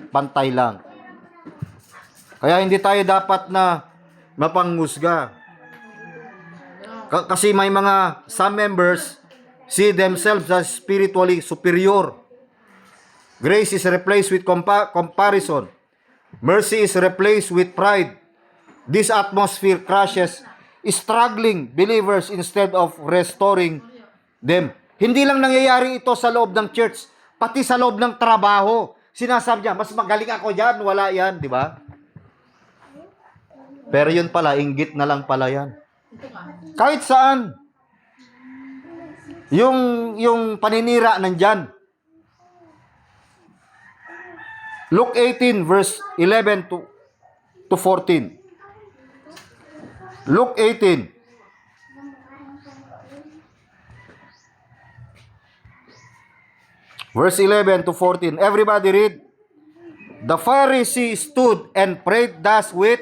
pantay lang. Kaya hindi tayo dapat na mapanghusga. Kasi may mga some members see themselves as spiritually superior. Grace is replaced with comparison. Mercy is replaced with pride. This atmosphere crushes struggling believers instead of restoring them. Hindi lang nangyayari ito sa loob ng church, pati sa loob ng trabaho. Sinasabi niya, mas magaling ako dyan, wala yan, di ba? Pero yun pala, inggit na lang pala yan. Kahit saan. Yung paninira nandyan. Luke 18 verse 11 to 14. Luke 18. Verse 11 to 14. Everybody read. The Pharisee stood and prayed thus with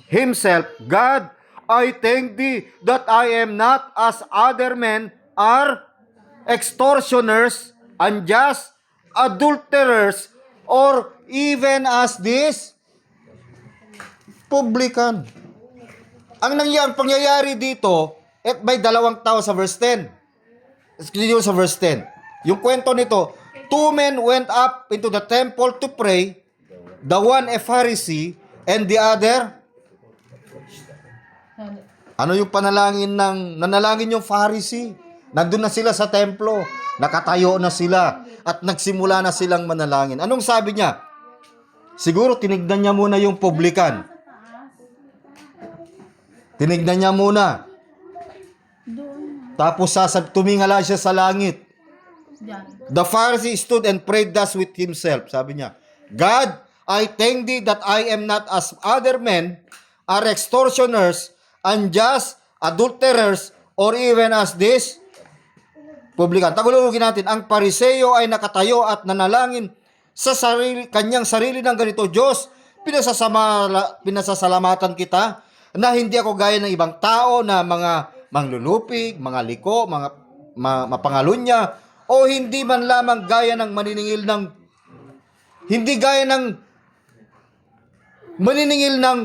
himself, God, I thank thee that I am not as other men are, extortioners, unjust, adulterers, or even as this publican. Ang pangyayari dito, may dalawang tao sa verse 10. Excuse sa verse 10. Yung kwento nito, 2 men went up into the temple to pray, the one a Pharisee, and the other, ano yung nanalangin yung Pharisee? Nandun na sila sa templo, nakatayo na sila, at nagsimula na silang manalangin. Anong sabi niya? Siguro tinignan niya muna yung publikan. Tinignan niya muna. Tapos tumingala siya sa langit. The Pharisee stood and prayed thus with himself. Sabi niya, God, I thank thee that I am not as other men are, extortioners, unjust, adulterers, or even as this publican. Tagulungin natin, ang Pariseo ay nakatayo at nanalangin sa kanyang sarili ng ganito, Diyos, pinasasalamatan kita Na hindi ako gaya ng ibang tao na mga manglulupig, mga liko, mga mapangalunya, o hindi man lamang gaya ng maniningil ng hindi gaya ng maniningil ng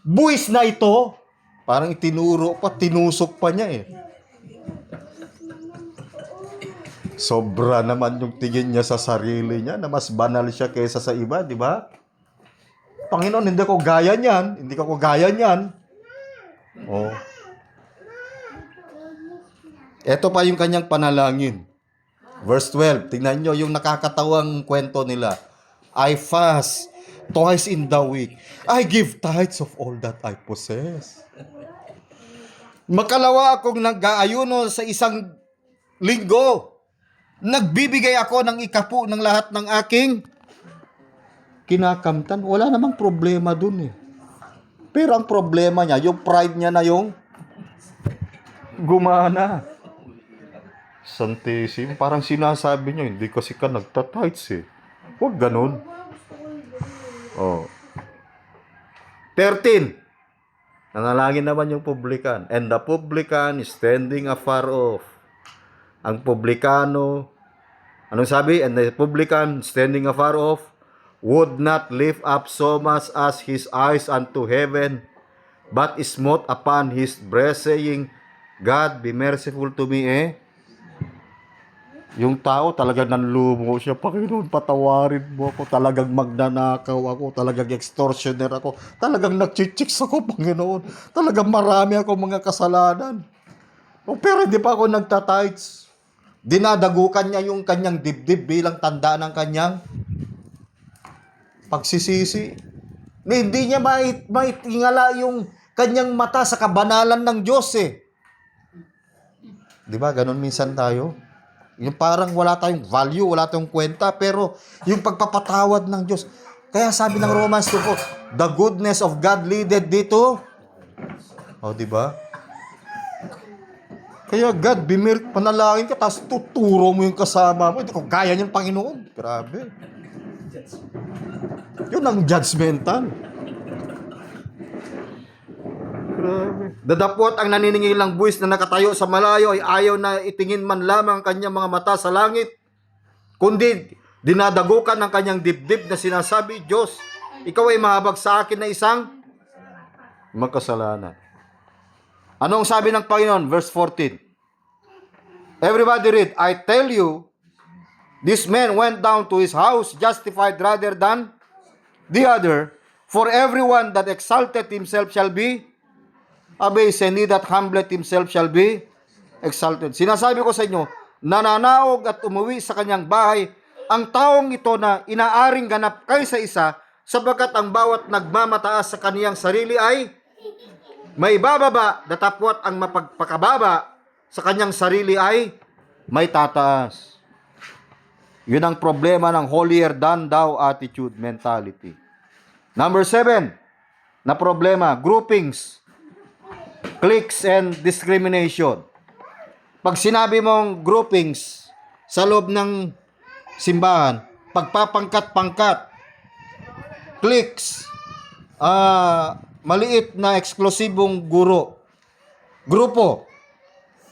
buwis na ito. Parang itinuro pa, tinusok pa niya eh. Sobra naman yung tingin niya sa sarili niya na mas banal siya kaysa sa iba, di ba? Panginoon, hindi ko gaya niyan. Hindi ko gaya niyan. Oh. Ito pa yung kanyang panalangin. Verse 12. Tingnan nyo yung nakakatawang kwento nila. I fast twice in the week. I give tithes of all that I possess. Makalawa akong nag-aayuno sa isang linggo. Nagbibigay ako ng ikapu ng lahat ng aking kinakamtan. Wala namang problema dun eh. Pero ang problema niya, yung pride niya na yung gumana. Santisim, parang sinasabi niya, hindi kasi ka nagtatights eh. Huwag ganun. Oh. 13. Nanalangin naman yung publican. And the publican is standing afar off. Ang publikano, anong sabi? And the publican standing afar off would not lift up so much as his eyes unto heaven, but smote upon his breast, saying, God, be merciful to me, Yung tao talagang nanlumo siya, Panginoon, patawarin mo ako, talagang magnanakaw ako, talagang extortioner ako, talagang nagchichicks ako, Panginoon, talagang marami ako mga kasalanan. Pero hindi pa ako nagtatights. Dinadagukan niya yung kanyang dibdib bilang tanda ng kanyang pagsisisi. Hindi niya maitingala yung kanyang mata sa kabanalan ng Diyos eh. Di ba? Ganon minsan tayo. Yung parang wala tayong value, wala tayong kwenta, pero yung pagpapatawad ng Diyos. Kaya sabi ng Romans 2, the goodness of God leaded dito. O, di ba? Kaya God, panalangin ka, tapos tuturo mo yung kasama mo. Hindi ko gaya niyan, Panginoon. Grabe. Yun ang judgmental. Grabe. Dadapot ang naniningil buwis na nakatayo sa malayo ay ayaw na itingin man lamang ang kanyang mga mata sa langit, kundi dinadagukan ng kanyang dibdib na sinasabi, Diyos, ikaw ay mahabag sa akin na isang magkasalanan. Anong sabi ng Panginoon? Verse 14. Everybody read, I tell you, this man went down to his house justified rather than the other. For everyone that exalted himself shall be abased, and he that humbleth himself shall be exalted. Sinasabi ko sa inyo, nananaog at umuwi sa kanyang bahay ang taong ito na inaaring ganap kaysa isa, sabagat ang bawat nagmamataas sa kaniyang sarili ay may bababa, datapwat ang mapagpakababa sa kanyang sarili ay may tataas. Yun ang problema ng holier than thou attitude mentality. Number 7 na problema, groupings, cliques, and discrimination. Pag sinabi mong groupings sa loob ng simbahan, pagpapangkat-pangkat, cliques, maliit na eksklusibong grupo,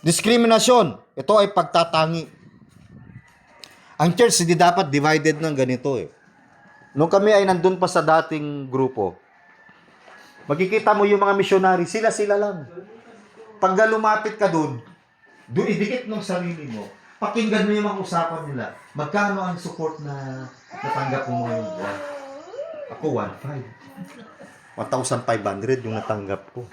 diskriminasyon, ito ay pagtatangi. Ang church hindi dapat divided ng ganito eh. Nung kami ay nandun pa sa dating grupo, makikita mo yung mga missionary, sila lang. Pag lumapit ka dun idikit mo sarili mo, pakinggan mo yung mga usapan nila. Magkano ang support na natanggap mo ngayong buwan? Ako 1,500 yung natanggap ko.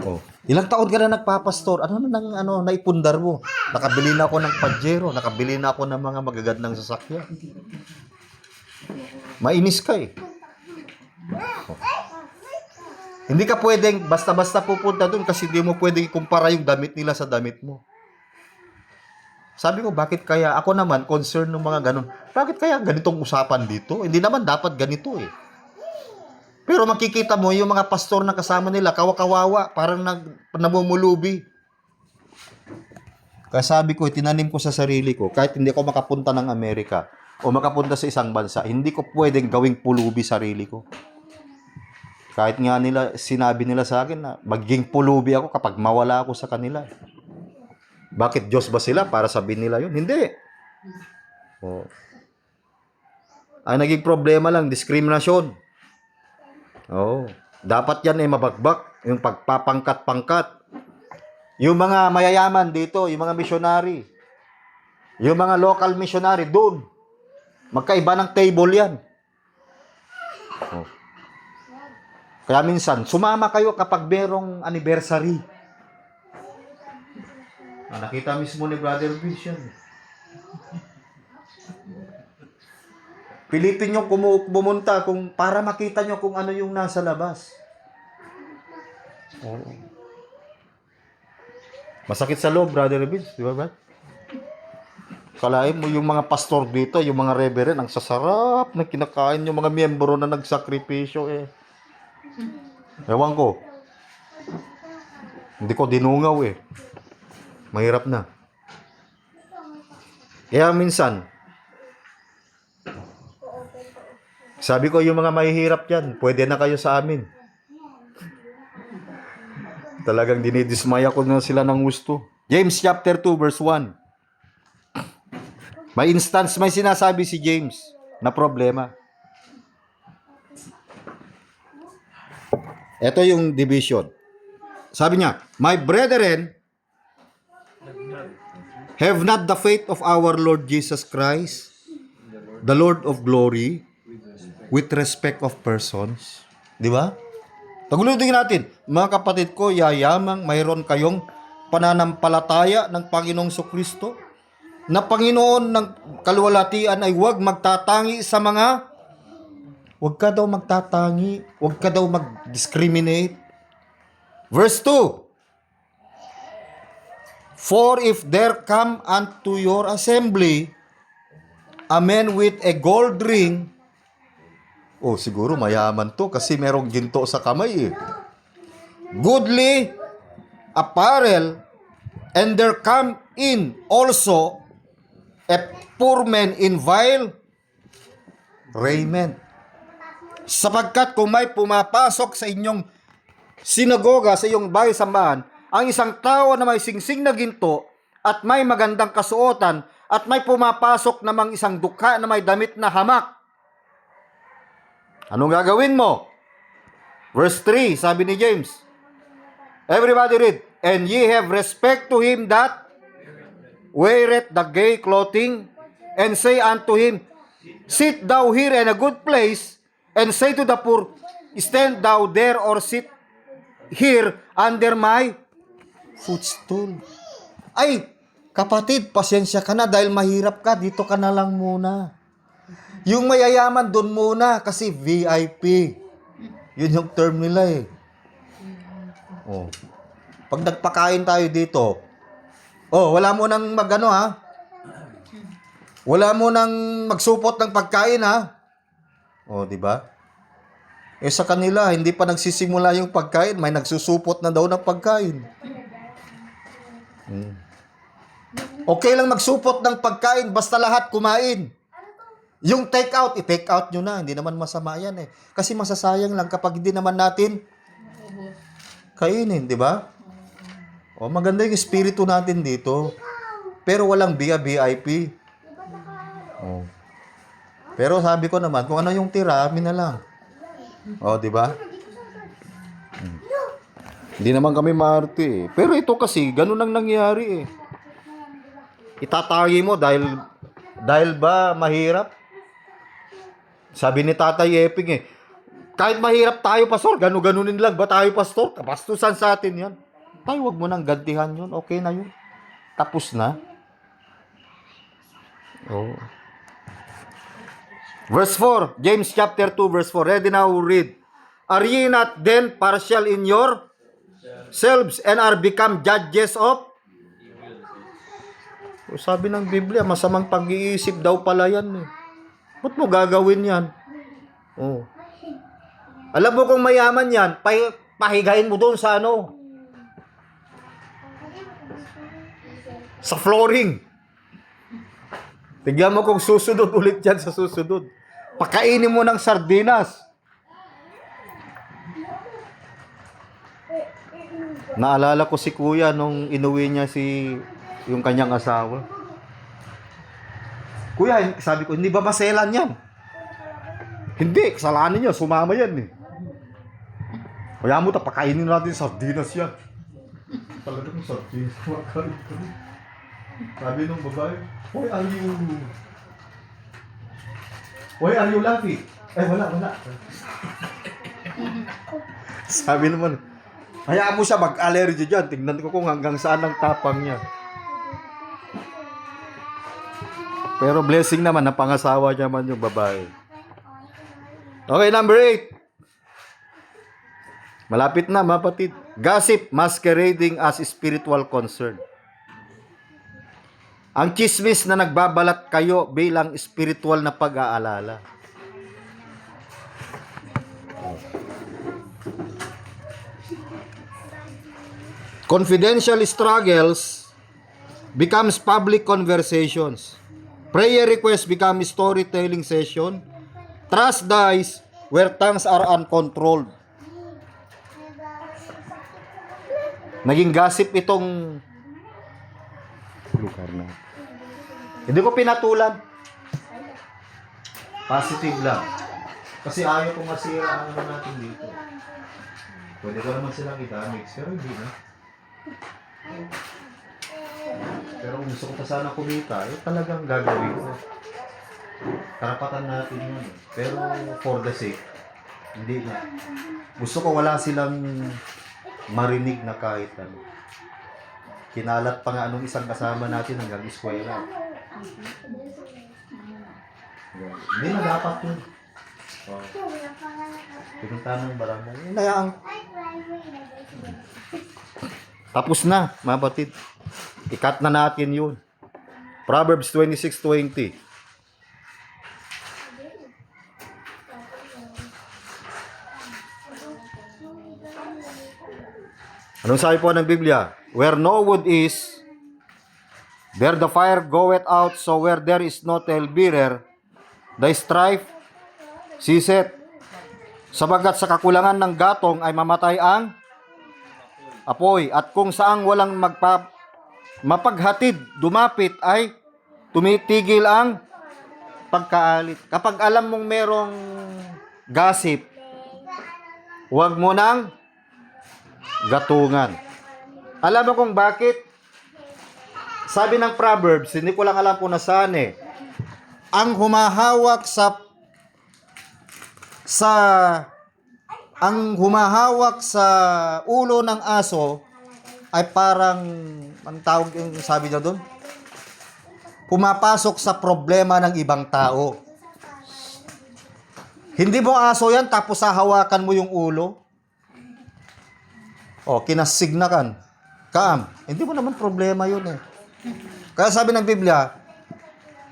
Oh. Ilang taon ka na nagpapastor? Naipundar mo? Nakabili na ako ng Pajero, nakabili na ako ng mga magagandang sasakyan. Mainis ka eh. Oh. Hindi ka pwedeng basta-basta pupunta doon kasi di mo pwedeng ikumpara yung damit nila sa damit mo. Sabi ko, bakit kaya? Ako naman, concern ng mga ganun. Bakit kaya ganitong usapan dito? Hindi naman dapat ganito eh. Pero makikita mo yung mga pastor na kasama nila, kawa-kawawa, parang namumulubi. Kaya sabi ko, tinanim ko sa sarili ko, kahit hindi ako makapunta ng Amerika o makapunta sa isang bansa, hindi ko pwedeng gawing pulubi sarili ko. Kahit nga sinabi nila sa akin na magiging pulubi ako kapag mawala ako sa kanila. Bakit Diyos ba sila para sabihin nila yun? Hindi. Oh. Ang naging problema lang, diskriminasyon. Oh. Dapat yan ay mabagbak. Yung pagpapangkat-pangkat. Yung mga mayayaman dito, yung mga missionary. Yung mga local missionary, doon. Magkaiba ng table yan. Oh. Kaya minsan, sumama kayo kapag merong anniversary. Nakita mismo ni Brother Vince yan. Pilitin nyo pumunta para makita nyo kung ano yung nasa labas. Oo. Masakit sa loob, Brother Vince. Di ba, Brad? Kalahin mo yung mga pastor dito, yung mga reverend, ang sasarap na kinakain yung mga miyembro na nagsakripisyo eh. Ewan ko. Hindi ko dinungaw eh. Mahirap na. Kaya minsan, sabi ko yung mga mahihirap yan, pwede na kayo sa amin. Talagang dinidismaya ko na sila ng gusto. James chapter 2 verse 1. May sinasabi si James na problema. Ito yung division. Sabi niya, my brethren, have not the faith of our Lord Jesus Christ, the Lord of glory, with respect of persons. Di ba? Pagulutin natin, mga kapatid ko, yayamang mayroon kayong pananampalataya ng Panginoong Kristo, na Panginoon ng kaluwalhatian ay huwag magtatangi sa mga, huwag ka daw magtatangi, huwag ka daw mag-discriminate. Verse 2, for if there come unto your assembly a man with a gold ring, oh siguro mayaman to kasi merong ginto sa kamay eh, goodly apparel, and there come in also a poor man in vile raiment. Sapagkat kung may pumapasok sa inyong sinagoga, sa iyong bahay sambahan, ang isang tao na may singsing na ginto at may magandang kasuotan at may pumapasok namang isang dukha na may damit na hamak, anong gagawin mo? Verse 3, sabi ni James. Everybody read. And ye have respect to him that weareth the gay clothing, and say unto him, sit thou here in a good place, and say to the poor, stand thou there or sit here under my footstool. Ay, kapatid, pasensya ka na dahil mahirap ka, dito ka na lang muna. Yung mayayaman doon muna kasi VIP. Yun yung term nila eh. Oh. Pag nagpakain tayo dito, oh, wala mo nang magano ha. Wala mo nang magsupot ng pagkain ha. Oh, di ba? Eh sa kanila, hindi pa nagsisimula yung pagkain, may nagsusupot na daw ng pagkain. Okay lang magsupot ng pagkain, basta lahat kumain. Yung take out, i-take out nyo na. Hindi naman masama yan eh. Kasi masasayang lang kapag hindi naman natin kainin, di ba? O, maganda yung espiritu natin dito. Pero walang VIP. O. Pero sabi ko naman, kung ano yung tira, amin na lang. O, di ba? Hindi naman kami maarte eh. Pero ito kasi, ganun ang nangyari eh. Itatagi mo dahil ba mahirap? Sabi ni Tatay Eping eh, kahit mahirap tayo, pastor, ganunin lang ba tayo, pastor? Kapastusan sa atin yan. Tayo, wag mo nang gantihan yun. Okay na yun. Tapos na. Oh. Verse 4, James chapter 2, verse 4. Ready now, read. Are ye not then partial in yourselves and are become judges of? O, sabi ng Biblia, masamang pag-iisip daw pala yan eh. Ba't mo gagawin yan? Oh. Alam mo kung mayaman yan, pahigain mo doon sa ano? Sa flooring. Tignan mo kung susunod ulit yan sa susunod. Pakainin mo ng sardinas. Naalala ko si kuya nung inuwi niya yung kanyang asawa. Kuya, sabi ko, hindi ba maselan yan? Hindi, kasalanan niya, sumama yan eh. Kaya mo, pakainin natin sardinas yan. Talagang sardinas, makain ko. Sabi nung babae, why are you laughing? Wala. Sabi naman, hayaan mo siya mag-allergy dyan. Tingnan ko kung hanggang saan ang tapang niya. Pero blessing naman, napangasawa niya man yung babae. Okay, number 8. Malapit na, mapatid. Gossip masquerading as spiritual concern. Ang chismis na nagbabalat kayo bilang spiritual na pag-aalala. Confidential struggles becomes public conversations. Prayer requests become storytelling session. Trust dies where tongues are uncontrolled. Naging gossip itong lugar na. Hindi ko pinatulan. Positive lang. Kasi ayaw kong masira ang ano natin dito. Pwede ko naman silang i-damage, pero hindi na. Pero kung gusto ko pa sana kumita, talagang gagawin ko. Karapatan natin yun. Pero for the sake, hindi na. Gusto ko wala silang marinig na kahit ano. Kinalat pa nga anong isang kasama natin hanggang eskwela. Hindi na dapat yun. Pinunta ng barangay. Hinayaan. Tapos na, mga batid. I-cut na natin yun. Proverbs 26:20. Anong sabi po ng Biblia? Where no wood is, there the fire goeth out, so where there is no talebearer, the strife ceaseth. Sabagat sa kakulangan ng gatong ay mamatay ang apoy, at kung saang walang mapaghatid, dumapit ay tumitigil ang pagkaalit. Kapag alam mong merong gossip, huwag mo nang gatungan. Alam mo kung bakit? Sabi ng Proverbs, hindi ko lang alam kung nasaan eh. Ang humahawak sa ulo ng aso ay parang, ang tawag yung sabi niya doon? Pumapasok sa problema ng ibang tao. Hindi mo aso yan, tapos hahawakan mo yung ulo. O, kinasignakan. Hindi mo naman problema yun eh. Kaya sabi ng Biblia,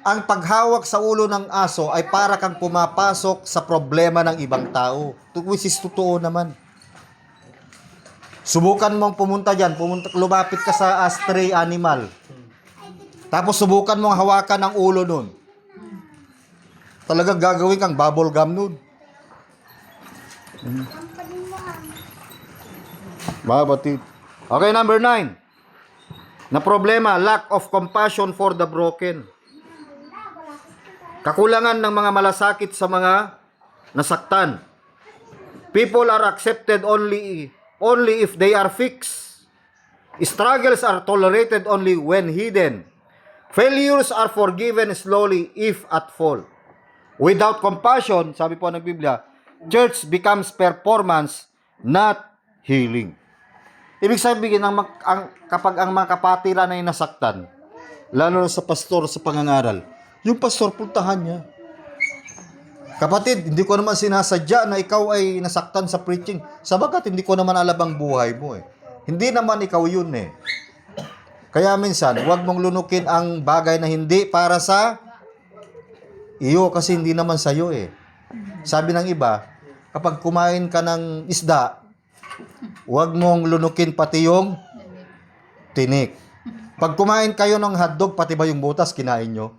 ang paghawak sa ulo ng aso ay para kang pumapasok sa problema ng ibang tao. Which is totoo naman. Subukan mong pumunta dyan, lumapit ka sa stray animal. Tapos subukan mong hawakan ang ulo nun. Talagang gagawin kang bubble gum nun. Mabatid. Okay, number 9. Na problema, lack of compassion for the broken. Kakulangan ng mga malasakit sa mga nasaktan. People are accepted only if they are fixed. Struggles are tolerated only when hidden. Failures are forgiven slowly if at fault. Without compassion, sabi po ng Biblia, church becomes performance, not healing. Ibig sabihin, kapag ang mga kapatiran ay nasaktan, lalo na sa pastor sa pangangaral, yung pastor, puntahan niya. Kapatid, hindi ko naman sinasadya na ikaw ay nasaktan sa preaching. Sabagat, hindi ko naman alam ang buhay mo eh. Hindi naman ikaw yun eh. Kaya minsan, huwag mong lunukin ang bagay na hindi para sa iyo kasi hindi naman sa iyo eh. Sabi ng iba, kapag kumain ka ng isda, huwag mong lunukin pati yung tinik. Pag kumain kayo ng hotdog, pati ba yung butas kinain nyo?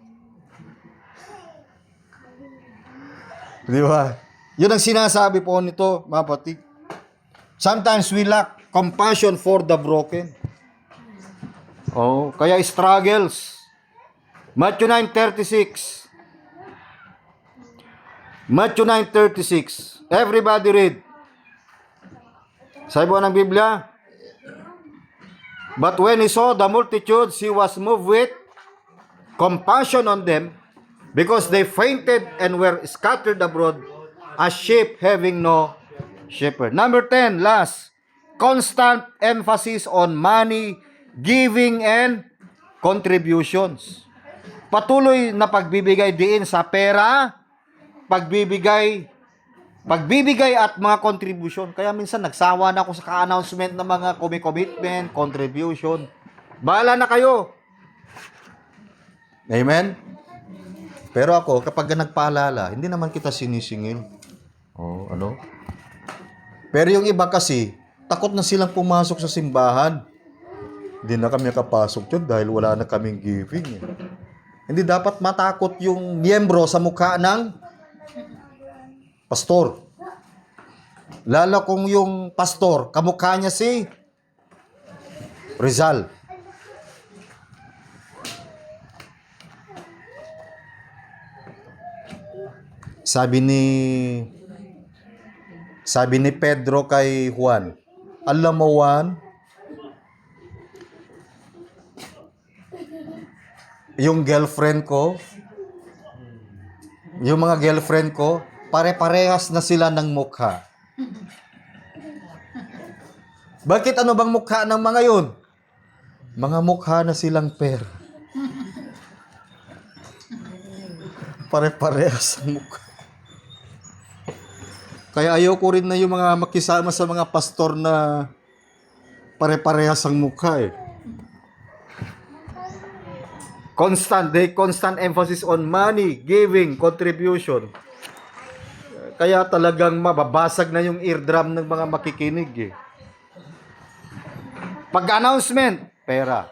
Di ba? Yun ang sinasabi po nito, mga patik. Sometimes we lack compassion for the broken. Oh, kaya struggles. Matthew 9:36. Matthew 9:36. Everybody read. Sa iba ng Biblia. But when he saw the multitudes, he was moved with compassion on them, because they fainted and were scattered abroad as sheep having no shepherd. Number 10, last. Constant emphasis on money, giving, and contributions. Patuloy na pagbibigay diin sa pera, pagbibigay at mga contribution. Kaya minsan nagsawa na ako sa ka-announcement ng mga commitment, contribution. Bahala na kayo. Amen? Pero ako, kapag nagpaalala, hindi naman kita sinisingil. Oh, ano? Pero yung iba kasi, takot na silang pumasok sa simbahan. Hindi na kami kapasok dyan dahil wala na kaming giving. Hindi dapat matakot yung miyembro sa mukha ng pastor. Lalo kung yung pastor, kamukha niya si Rizal. Sabi ni Pedro kay Juan, alam mo Juan, yung mga girlfriend ko, pare-parehas na sila ng mukha. Bakit ano bang mukha ng mga yun? Mga mukha na silang pera. Pare-parehas ang mukha. Kaya ayaw ko rin na yung mga makisama sa mga pastor na pare-parehas ang mukha eh. Constant emphasis on money, giving, contribution. Kaya talagang mababasag na yung eardrum ng mga makikinig eh. Pag-announcement, pera.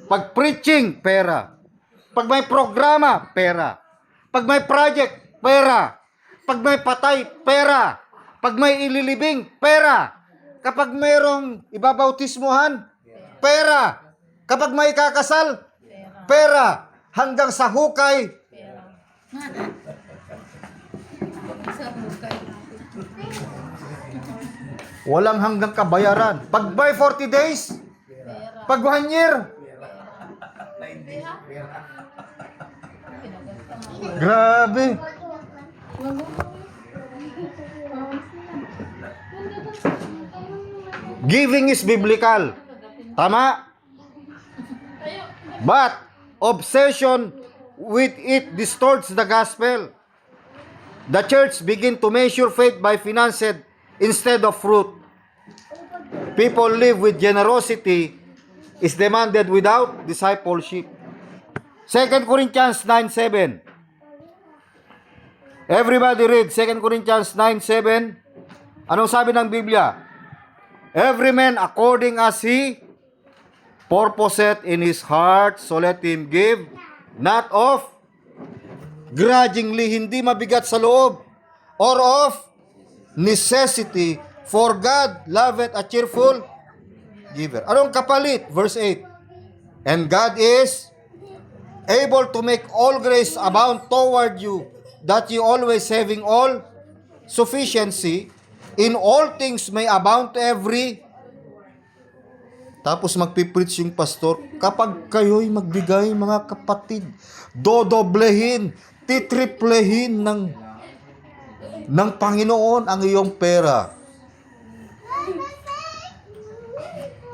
Pag-preaching, pera. Pag may programa, pera. Pag may project, pera. Pag may patay, pera. Pag may ililibing, pera. Kapag mayroong ibabautismuhan, pera. Kapag may kakasal, pera. Hanggang sa hukay, Sa hukay. walang hanggang kabayaran. Pag by 40 days, pag 1 year, grabe. Giving is biblical. Tama? But obsession with it distorts the gospel. The church begin to measure faith by finances instead of fruit. People live with generosity is demanded without discipleship. 2 Corinthians 9:7. Everybody read 2 Corinthians 9:7. Anong sabi ng Biblia? Every man according as he purposeth in his heart, so let him give, not of grudgingly, hindi mabigat sa loob, or of necessity, for God loveth a cheerful giver. Anong kapalit? Verse 8. And God is able to make all grace abound toward you, that you always having all sufficiency, in all things may abound to every. Tapos magpipreach yung pastor, kapag kayo'y magbigay, mga kapatid, dodoblehin, titriplehin ng Panginoon ang iyong pera.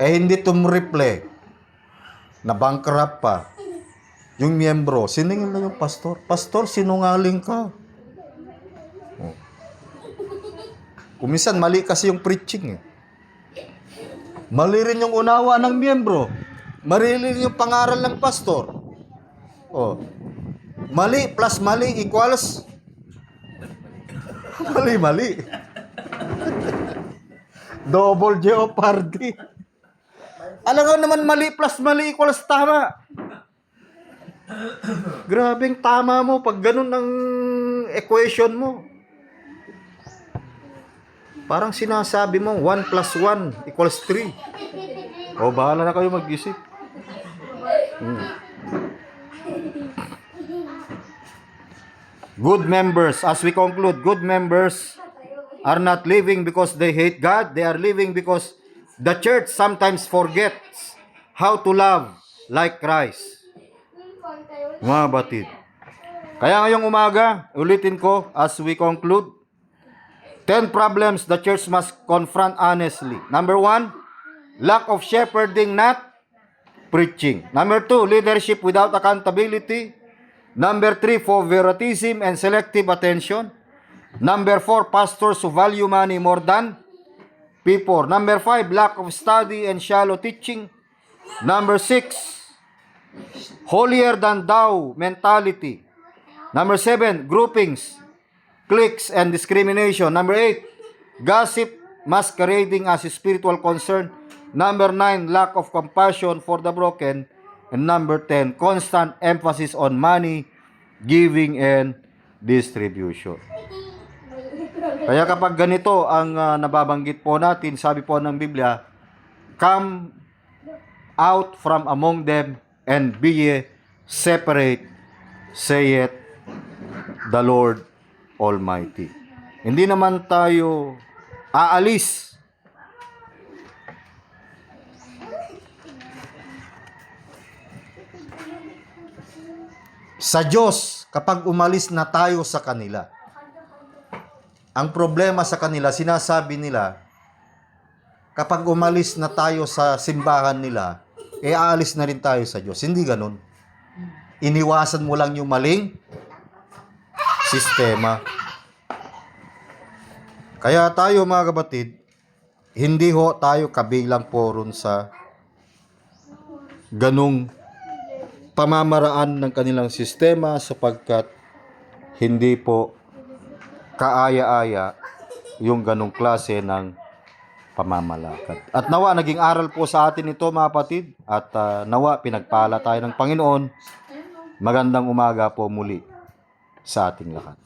Hindi tumriple. Na-bankrupt pa. Yung miyembro, siningil na yung pastor. Pastor, sinungaling ka. Kuminsan, mali kasi yung preaching eh. Mali rin yung unawa ng miyembro. Mali rin yung pangaral ng pastor. Mali plus mali equals mali. Double jeopardy. Alam nga naman mali plus mali equals tama. Grabing tama mo pag ganun ang equation mo. Parang sinasabi mo, 1 plus 1 equals 3. O, bahala na kayo mag-isip. Good members, as we conclude, good members are not living because they hate God. They are living because the church sometimes forgets how to love like Christ. Mga batid. Kaya ngayong umaga, ulitin ko as we conclude, 10 problems the church must confront honestly. Number 1, lack of shepherding, not preaching. Number 2, leadership without accountability. Number 3, favoritism and selective attention. Number 4, pastors who value money more than people. Number 5, lack of study and shallow teaching. Number 6, holier than thou mentality. Number 7, groupings, cliques, and discrimination. Number 8, gossip masquerading as a spiritual concern. Number 9, lack of compassion for the broken. And number 10, constant emphasis on money, giving, and distribution. Kaya kapag ganito ang nababanggit po natin, sabi po ng Biblia, come out from among them and be ye separate, saith the Lord Almighty. Hindi naman tayo aalis. Sa Diyos, kapag umalis na tayo sa kanila, ang problema sa kanila, sinasabi nila, kapag umalis na tayo sa simbahan nila, aalis na rin tayo sa Diyos. Hindi ganun. Iniwasan mo lang yung maling sistema. Kaya tayo mga kapatid, hindi ho tayo kabilang po ron sa ganung pamamaraan ng kanilang sistema sapagkat hindi po kaaya-aya yung ganung klase ng pamamalakad. At nawa naging aral po sa atin ito mga kapatid at nawa pinagpala tayo ng Panginoon. Magandang umaga po muli sa ating lahat.